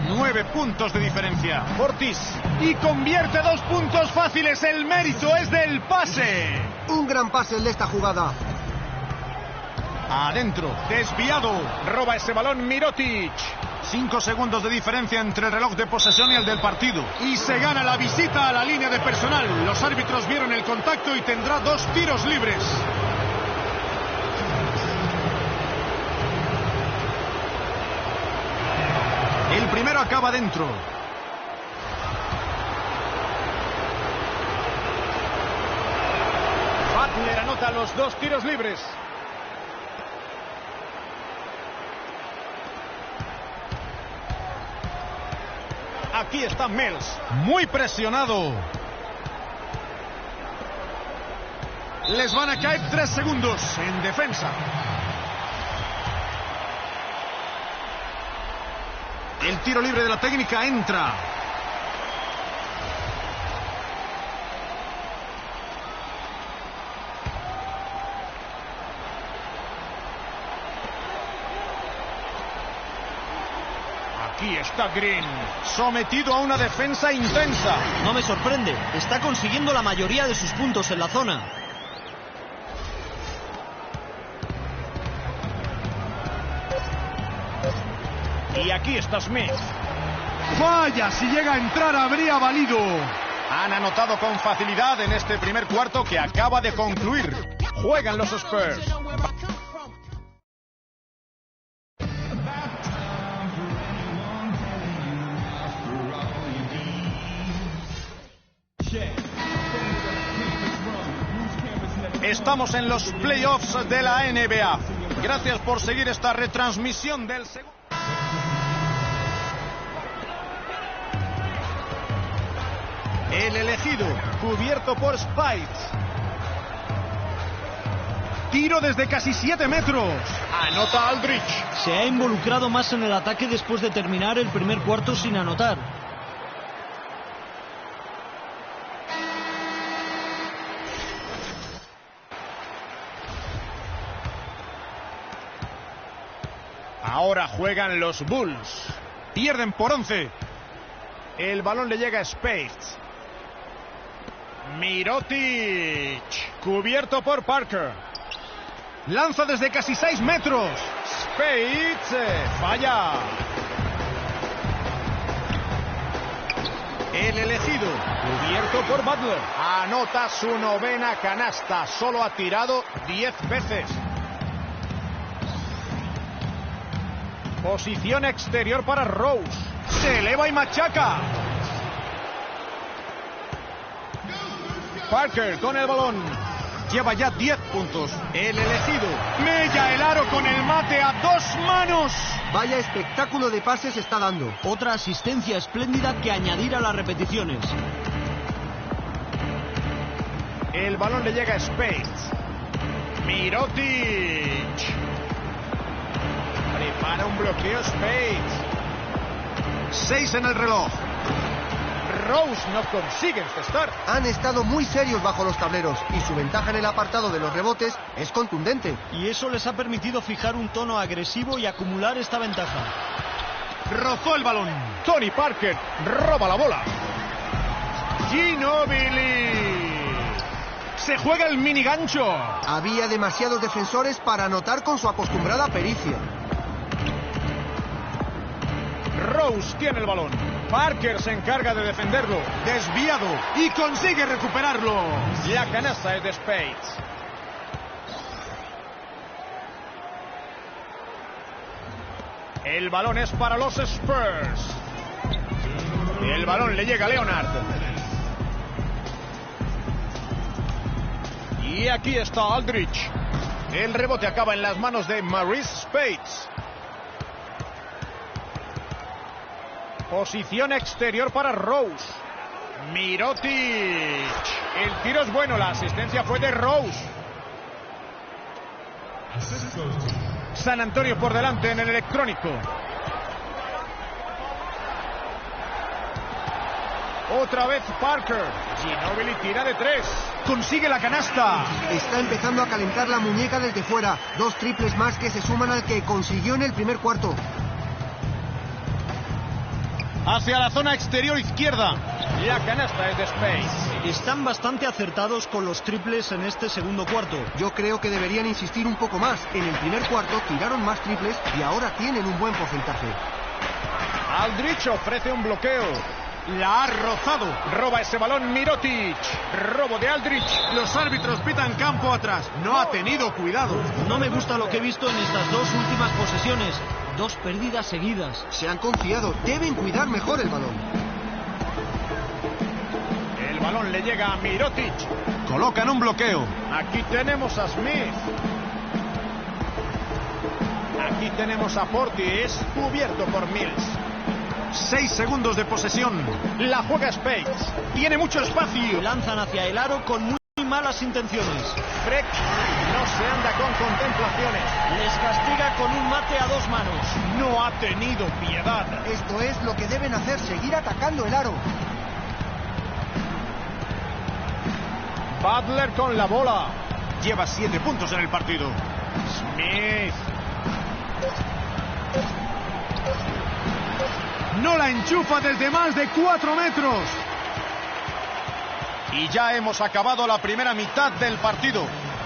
9 puntos de diferencia. Ortiz. Y convierte 2 puntos fáciles. El mérito es del pase. Un gran pase el de esta jugada. Adentro. Desviado. Roba ese balón Mirotic. 5 segundos de diferencia entre el reloj de posesión y el del partido. Y se gana la visita a la línea de personal. Los árbitros vieron el contacto y tendrá 2 tiros libres. El primero acaba dentro. Butler anota los 2 tiros libres. Aquí está Mills, muy presionado. Les van a caer 3 segundos en defensa. El tiro libre de la técnica entra. Aquí está Green, sometido a una defensa intensa. No me sorprende, está consiguiendo la mayoría de sus puntos en la zona. Y aquí está Smith. Vaya, si llega a entrar habría valido. Han anotado con facilidad en este primer cuarto que acaba de concluir. Juegan los Spurs. Estamos en los playoffs de la NBA. Gracias por seguir esta retransmisión del segundo. El elegido, cubierto por Spites. Tiro desde casi 7 metros. Anota Aldrich. Se ha involucrado más en el ataque después de terminar el primer cuarto sin anotar. Ahora juegan los Bulls. Pierden por 11. El balón le llega a Spades. Mirotic. Cubierto por Parker. Lanza desde casi 6 metros. Spades falla. El elegido. Cubierto por Butler. Anota su 9ª canasta. Solo ha tirado 10 veces. Posición exterior para Rose. Se eleva y machaca. Parker con el balón. Lleva ya 10 puntos. El elegido. Mella el aro con el mate a 2 manos. Vaya espectáculo de pases está dando. Otra asistencia espléndida que añadir a las repeticiones. El balón le llega a Spades. Mirotic. Prepara un bloqueo Spades. 6 en el reloj. Rose no consigue encestar. Han estado muy serios bajo los tableros y su ventaja en el apartado de los rebotes es contundente. Y eso les ha permitido fijar un tono agresivo y acumular esta ventaja. Rozó el balón. Tony Parker roba la bola. Ginobili. Se juega el mini gancho. Había demasiados defensores para anotar con su acostumbrada pericia. Rose tiene el balón. Parker se encarga de defenderlo. Desviado. Y consigue recuperarlo. La canasta es de Spades. El balón es para los Spurs. El balón le llega a Leonard. Y aquí está Aldrich. El rebote acaba en las manos de Maurice Spades. Posición exterior para Rose. Mirotic. El tiro es bueno, la asistencia fue de Rose. San Antonio por delante en el electrónico. Otra vez Parker. Ginobili tira de 3. Consigue la canasta. Está empezando a calentar la muñeca desde fuera. 2 triples más que se suman al que consiguió en el primer cuarto. hacia la zona exterior izquierda. La canasta es de Space. Están bastante acertados con los triples en este segundo cuarto. Yo creo que deberían insistir un poco más. En el primer cuarto tiraron más triples y ahora tienen un buen porcentaje. Aldrich ofrece un bloqueo. La ha rozado. Roba ese balón Mirotic. Robo de Aldrich. Los árbitros pitan campo atrás. No ha tenido cuidado. No me gusta lo que he visto en estas dos últimas posesiones. 2 pérdidas seguidas. Se han confiado. Deben cuidar mejor el balón. El balón le llega a Mirotic. Colocan un bloqueo. Aquí tenemos a Smith. Aquí tenemos a Portis, cubierto por Mills. 6 segundos de posesión. La juega Space. Tiene mucho espacio. Lanzan hacia el aro con muy malas intenciones. Freck no se anda con contemplaciones. Les castiga con un mate a 2 manos. No ha tenido piedad. Esto es lo que deben hacer, seguir atacando el aro. Butler con la bola. Lleva 7 puntos en el partido. Smith. No la enchufa desde más de 4 metros. Y ya hemos acabado la primera mitad del partido.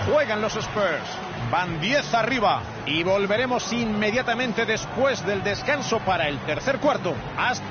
Juegan los Spurs. Van 10 arriba. Y volveremos inmediatamente después del descanso para el tercer cuarto. Hasta...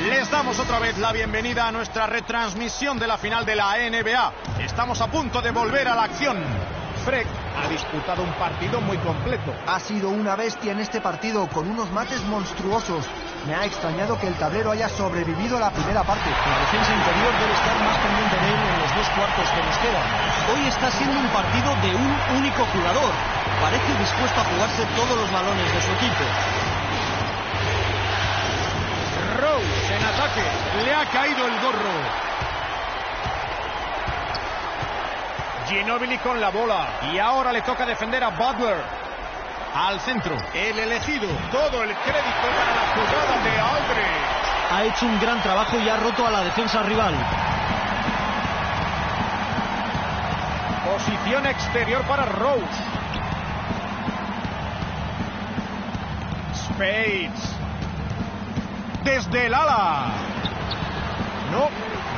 Les damos otra vez la bienvenida a nuestra retransmisión de la final de la NBA. Estamos a punto de volver a la acción. Freck ha disputado un partido muy completo. Ha sido una bestia en este partido, con unos mates monstruosos. Me ha extrañado que el tablero haya sobrevivido a la primera parte. La defensa interior debe estar más pendiente de él en los 2 cuartos que nos quedan. Hoy está siendo un partido de un único jugador. Parece dispuesto a jugarse todos los balones de su equipo. Rose en ataque. Le ha caído el gorro. Ginobili con la bola. Y ahora le toca defender a Butler. Al centro. El elegido. Todo el crédito para la jugada de Aldridge. Ha hecho un gran trabajo y ha roto a la defensa rival. Posición exterior para Rose. Spades. Desde el ala. No,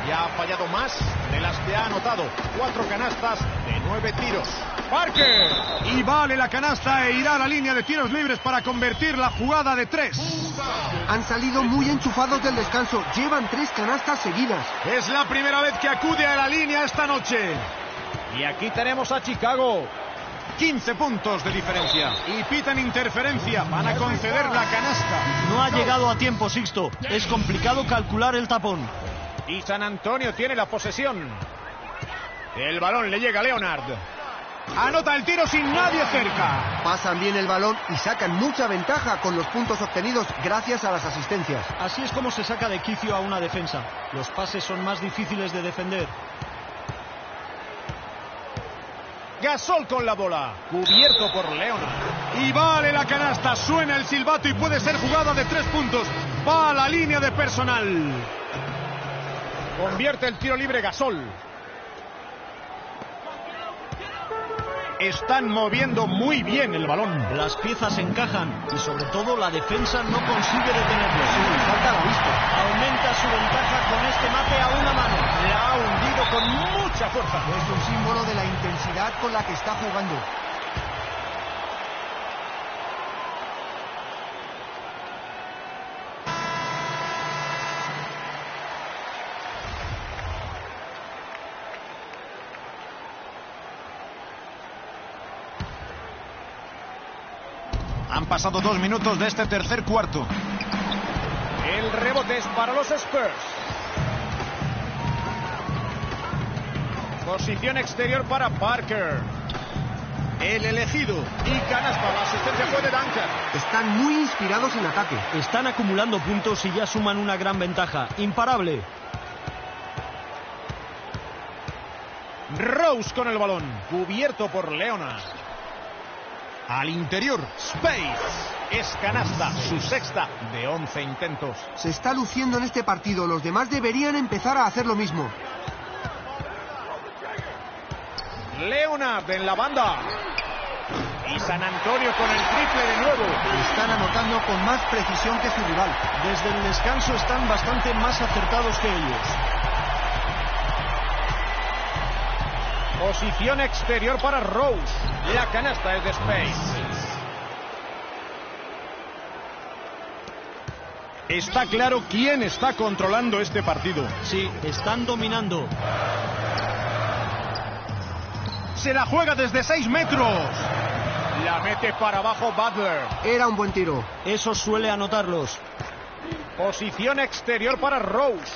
ya ha fallado más de las que ha anotado. 4 canastas de 9 tiros. Parker. Y vale la canasta e irá a la línea de tiros libres para convertir la jugada de 3. Han salido muy enchufados del descanso. Llevan 3 canastas seguidas. Es la primera vez que acude a la línea esta noche. Y aquí tenemos a Chicago. 15 puntos de diferencia. Y pitan interferencia. Van a conceder la canasta. No ha llegado a tiempo, Sixto. Es complicado calcular el tapón. Y San Antonio tiene la posesión. El balón le llega a Leonard. Anota el tiro sin nadie cerca. Pasan bien el balón y sacan mucha ventaja con los puntos obtenidos gracias a las asistencias. Así es como se saca de quicio a una defensa. Los pases son más difíciles de defender. Gasol con la bola. Cubierto por Leonard. Y vale la canasta. Suena el silbato y puede ser jugada de 3 puntos. Va a la línea de personal. Convierte el tiro libre Gasol. Están moviendo muy bien el balón. Las piezas encajan y sobre todo la defensa no consigue detenerlo. Sí, falta la vista. Aumenta su ventaja con este mate a una mano. La ha hundido con mucha fuerza. Es un símbolo de la intensidad con la que está jugando. Han pasado 2 minutos de este tercer cuarto. El rebote es para los Spurs. Posición exterior para Parker. El elegido. Y canasta. La asistencia fue de Duncan. Están muy inspirados en ataque. Están acumulando puntos y ya suman una gran ventaja. Imparable. Rose con el balón. Cubierto por Leonard. Al interior, Space. Es canasta, su sexta de 11 intentos. Se está luciendo en este partido. Los demás deberían empezar a hacer lo mismo. Leonard en la banda. Y San Antonio con el triple de nuevo. Están anotando con más precisión que su rival. Desde el descanso están bastante más acertados que ellos. Posición exterior para Rose. La canasta es de Space. Está claro quién está controlando este partido. Sí, están dominando. Se la juega desde 6 metros. La mete para abajo Butler. Era un buen tiro. Eso suele anotarlos. Posición exterior para Rose.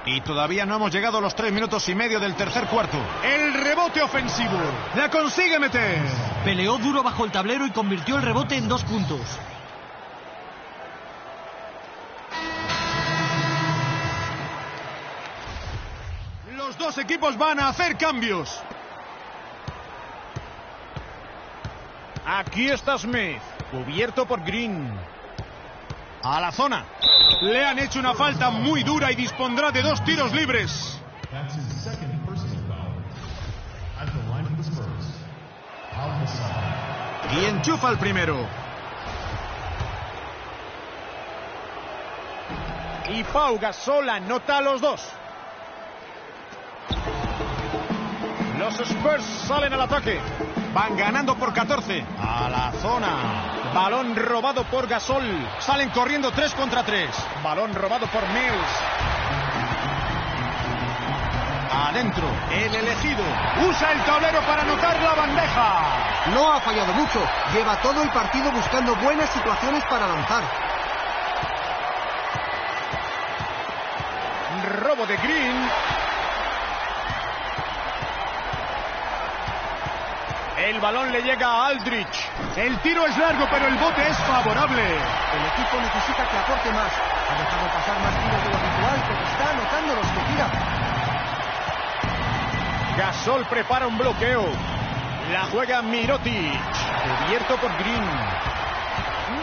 Y todavía no hemos llegado a los 3 minutos y medio del tercer cuarto. El rebote ofensivo. La consigue meter. Peleó duro bajo el tablero y convirtió el rebote en 2 puntos. Los dos equipos van a hacer cambios. Aquí está Smith, cubierto por Green. A la zona. Le han hecho una falta muy dura y dispondrá de 2 tiros libres. Y enchufa el primero. Y Pau Gasol anota a los 2. Los Spurs salen al ataque. Van ganando por 14. A la zona. Balón robado por Gasol. Salen corriendo 3 contra 3. Balón robado por Mills. Adentro. El elegido. Usa el tablero para anotar la bandeja. No ha fallado mucho. Lleva todo el partido buscando buenas situaciones para lanzar. Robo de Green. El balón le llega a Aldridge. El tiro es largo, pero el bote es favorable. El equipo necesita que aporte más. Ha dejado pasar más tiros de lo habitual, pero está anotando los que tira. Gasol prepara un bloqueo. La juega Mirotic. Cubierto por Green.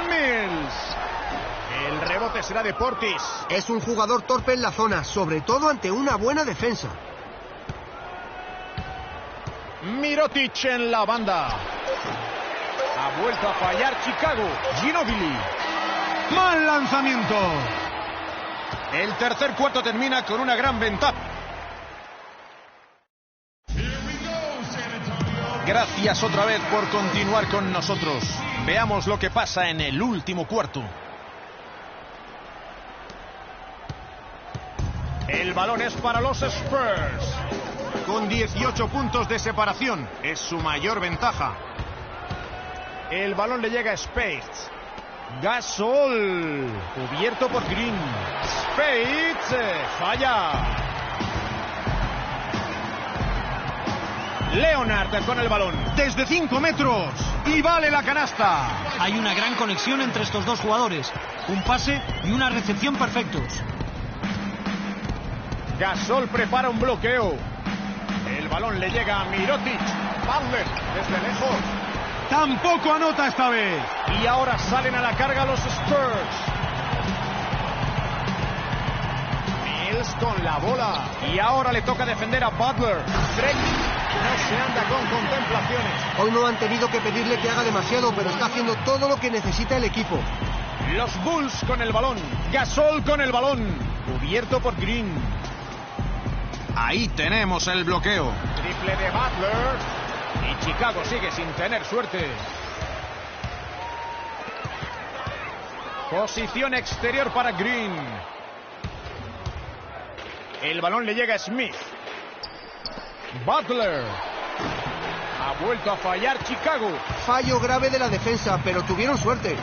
Mills. El rebote será de Portis. Es un jugador torpe en la zona, sobre todo ante una buena defensa. Mirotic en la banda. Ha vuelto a fallar Chicago. Ginobili. Mal lanzamiento. El tercer cuarto termina con una gran ventaja. Gracias otra vez por continuar con nosotros. Veamos lo que pasa en el último cuarto. El balón es para los Spurs. Con 18 puntos de separación. Es su mayor ventaja. El balón le llega a Space. Gasol. Cubierto por Green. Space. Falla. Leonard con el balón. Desde 5 metros. Y vale la canasta. Hay una gran conexión entre estos dos jugadores. Un pase y una recepción perfectos. Gasol prepara un bloqueo. El balón le llega a Mirotic. Butler desde lejos. Tampoco anota esta vez. Y ahora salen a la carga los Spurs. Mills con la bola. Y ahora le toca defender a Butler. Drake no se anda con contemplaciones. Hoy no han tenido que pedirle que haga demasiado, pero está haciendo todo lo que necesita el equipo. Los Bulls con el balón. Gasol con el balón. Cubierto por Green. Ahí tenemos el bloqueo. Triple de Butler. Y Chicago sigue sin tener suerte. Posición exterior para Green. El balón le llega a Smith. Butler. Ha vuelto a fallar Chicago. Fallo grave de la defensa, pero tuvieron suerte.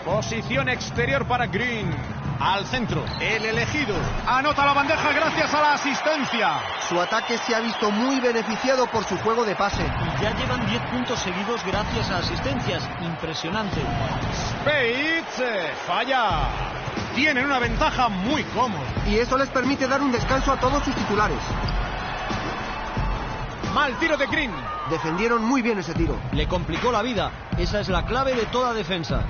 Posición exterior para Green. Al centro, el elegido. Anota la bandeja gracias a la asistencia. Su ataque se ha visto muy beneficiado por su juego de pase. Y ya llevan 10 puntos seguidos gracias a asistencias. Impresionante. Spades falla. Tienen una ventaja muy cómoda. Y eso les permite dar un descanso a todos sus titulares. Mal tiro de Green. Defendieron muy bien ese tiro. Le complicó la vida. Esa es la clave de toda defensa.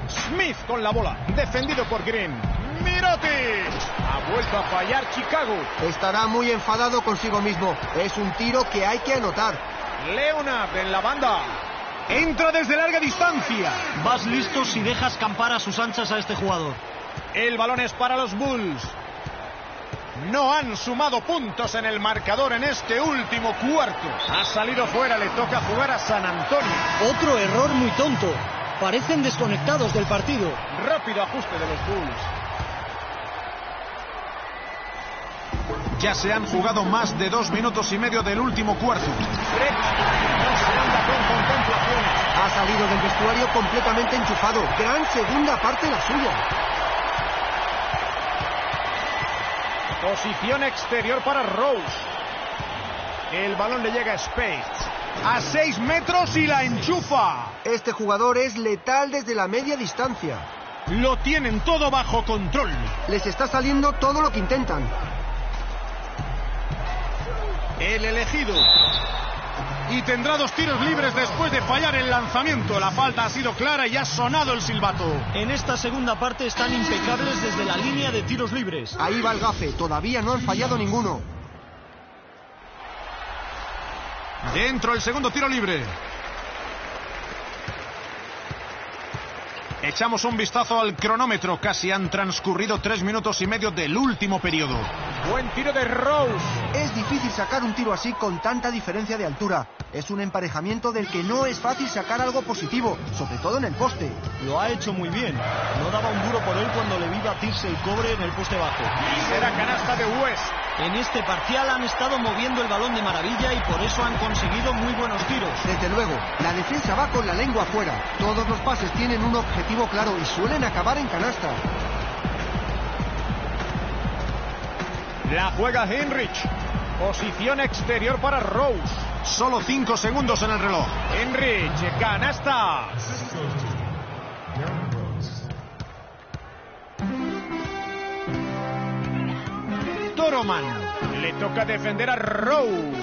Smith con la bola. Defendido por Green. Mirotic. Ha vuelto a fallar Chicago. Estará muy enfadado consigo mismo. Es un tiro que hay que anotar. Leonard en la banda. Entra desde larga distancia. Vas listo si dejas campar a sus anchas a este jugador. El balón es para los Bulls. No han sumado puntos en el marcador en este último cuarto. Ha salido fuera, le toca jugar a San Antonio. Otro error muy tonto. Parecen desconectados del partido. Rápido ajuste de los Bulls. Ya se han jugado más de 2 minutos y medio del último cuarto. Fred no se anda con contemplaciones. Ha salido del vestuario completamente enchufado. Gran segunda parte la suya. Posición exterior para Rose. El balón le llega a Spades. A 6 metros y la enchufa. Este jugador es letal desde la media distancia. Lo tienen todo bajo control. Les está saliendo todo lo que intentan. El elegido. Y tendrá 2 tiros libres después de fallar el lanzamiento. La falta ha sido clara y ha sonado el silbato. En esta segunda parte están impecables desde la línea de tiros libres. Ahí va el gafe. Todavía no han fallado ninguno. Dentro el segundo tiro libre. Echamos un vistazo al cronómetro. Casi han transcurrido 3 minutos y medio del último periodo. Buen tiro de Rose. Es difícil sacar un tiro así con tanta diferencia de altura. Es un emparejamiento del que no es fácil sacar algo positivo, sobre todo en el poste. Lo ha hecho muy bien. No daba un duro por él cuando le vi batirse el cobre en el poste bajo. Y será canasta de West. En este parcial han estado moviendo el balón de maravilla y por eso han conseguido muy buenos tiros. Desde luego, la defensa va con la lengua afuera. Todos los pases tienen un objetivo claro y suelen acabar en canasta. La juega Henrich. Posición exterior para Rose. Solo 5 segundos en el reloj. Henrich, canasta. Toroman. Le toca defender a Rose.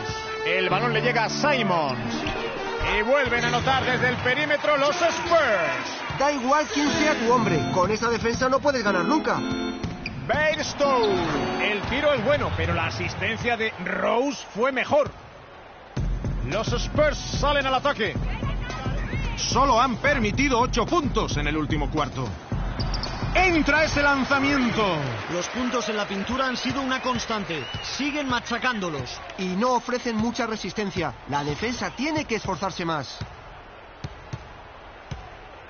El balón le llega a Simons. Y vuelven a anotar desde el perímetro los Spurs. Da igual quién sea tu hombre. Con esa defensa no puedes ganar nunca. Bairstow. El tiro es bueno, pero la asistencia de Rose fue mejor. Los Spurs salen al ataque. Solo han permitido 8 puntos en el último cuarto. Entra ese lanzamiento. Los puntos en la pintura han sido una constante. Siguen machacándolos. Y no ofrecen mucha resistencia. La defensa tiene que esforzarse más.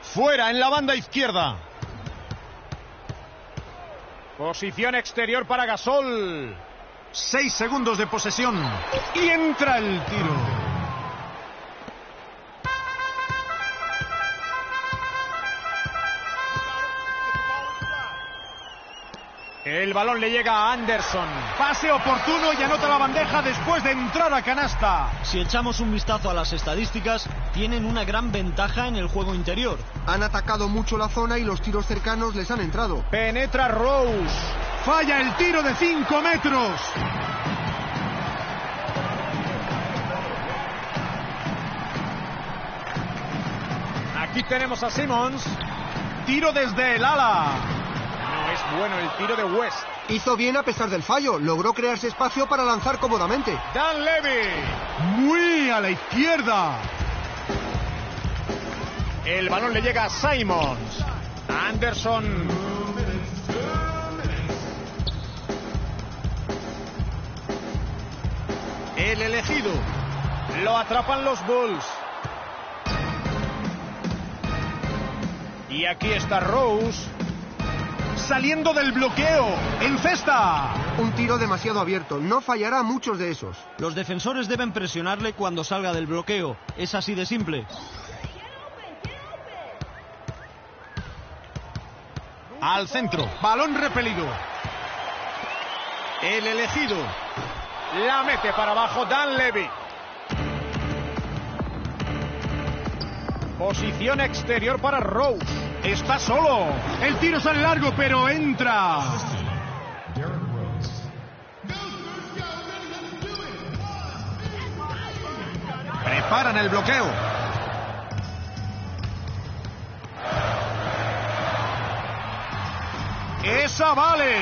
Fuera en la banda izquierda. Posición exterior para Gasol. 6 segundos de posesión. Y entra el tiro. El balón le llega a Anderson. Pase oportuno y anota la bandeja después de entrar a canasta. Si echamos un vistazo a las estadísticas, tienen una gran ventaja en el juego interior. Han atacado mucho la zona y los tiros cercanos les han entrado. Penetra Rose. Falla el tiro de 5 metros. Aquí tenemos a Simmons. Tiro desde el ala. No es bueno el tiro de West. Hizo bien a pesar del fallo. Logró crearse espacio para lanzar cómodamente. Dan Levy. Muy a la izquierda. El balón le llega a Simons. Anderson. El elegido. Lo atrapan los Bulls. Y aquí está Rose. Saliendo del bloqueo. En cesta. Un tiro demasiado abierto. No fallará muchos de esos. Los defensores deben presionarle cuando salga del bloqueo. Es así de simple. Al centro. Balón repelido. El elegido. La mete para abajo Dan Levy. Posición exterior para Rose. Está solo. El tiro sale largo, pero entra. Preparan el bloqueo. ¡Esa vale!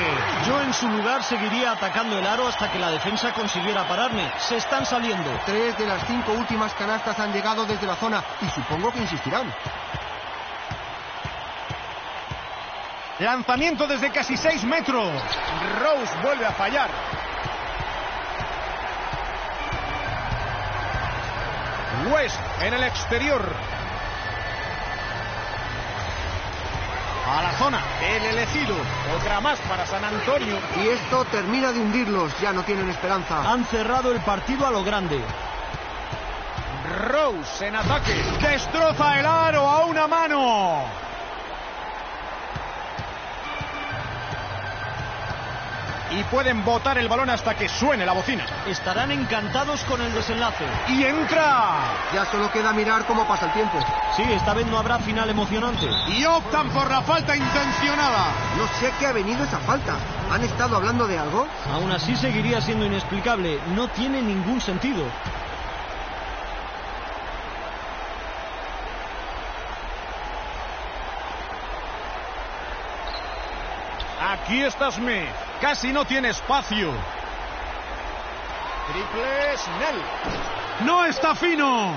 Yo en su lugar seguiría atacando el aro hasta que la defensa consiguiera pararme. Se están saliendo. 3 de las 5 últimas canastas han llegado desde la zona y supongo que insistirán. Lanzamiento desde casi 6 metros. Rose vuelve a fallar. West en el exterior. A la zona, el elegido. Otra más para San Antonio. Y esto termina de hundirlos. Ya no tienen esperanza. Han cerrado el partido a lo grande. Rose en ataque. Destroza el aro a una mano. Y pueden botar el balón hasta que suene la bocina. Estarán encantados con el desenlace. ¡Y entra! Ya solo queda mirar cómo pasa el tiempo. Sí, esta vez no habrá final emocionante. Y optan por la falta intencionada. No sé qué ha venido esa falta. ¿Han estado hablando de algo? Aún así seguiría siendo inexplicable. No tiene ningún sentido. Aquí está Smith. Casi no tiene espacio. Triple Snell. No está fino.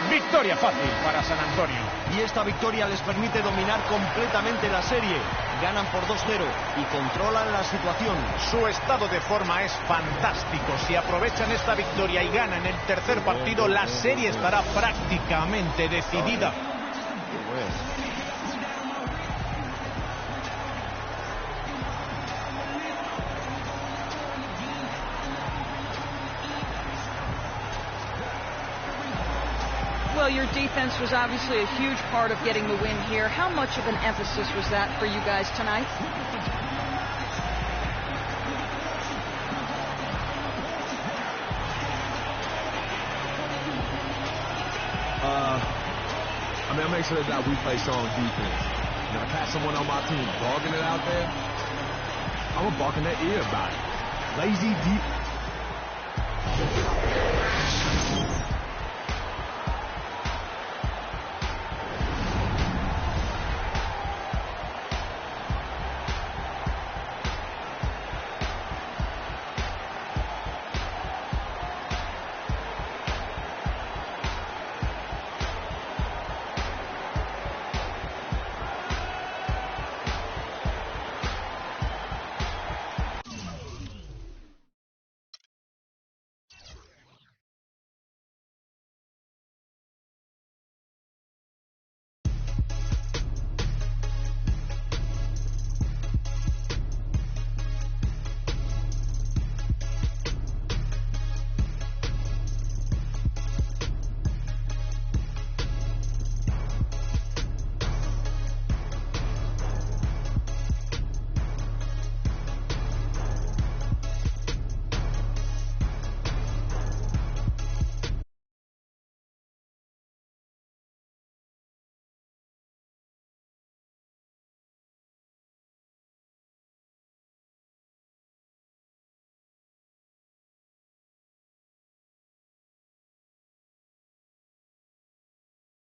Victoria fácil para San Antonio. Y esta victoria les permite dominar completamente la serie. Ganan por 2-0 y controlan la situación. Su estado de forma es fantástico. Si aprovechan esta victoria y ganan el tercer partido, la serie estará prácticamente decidida. Well, your defense was obviously a huge part of getting the win here. How much of an emphasis was that for you guys tonight? I mean, I make sure that we play strong defense. When I catch someone on my team dogging it out there, I'm gonna bark in their ear about it.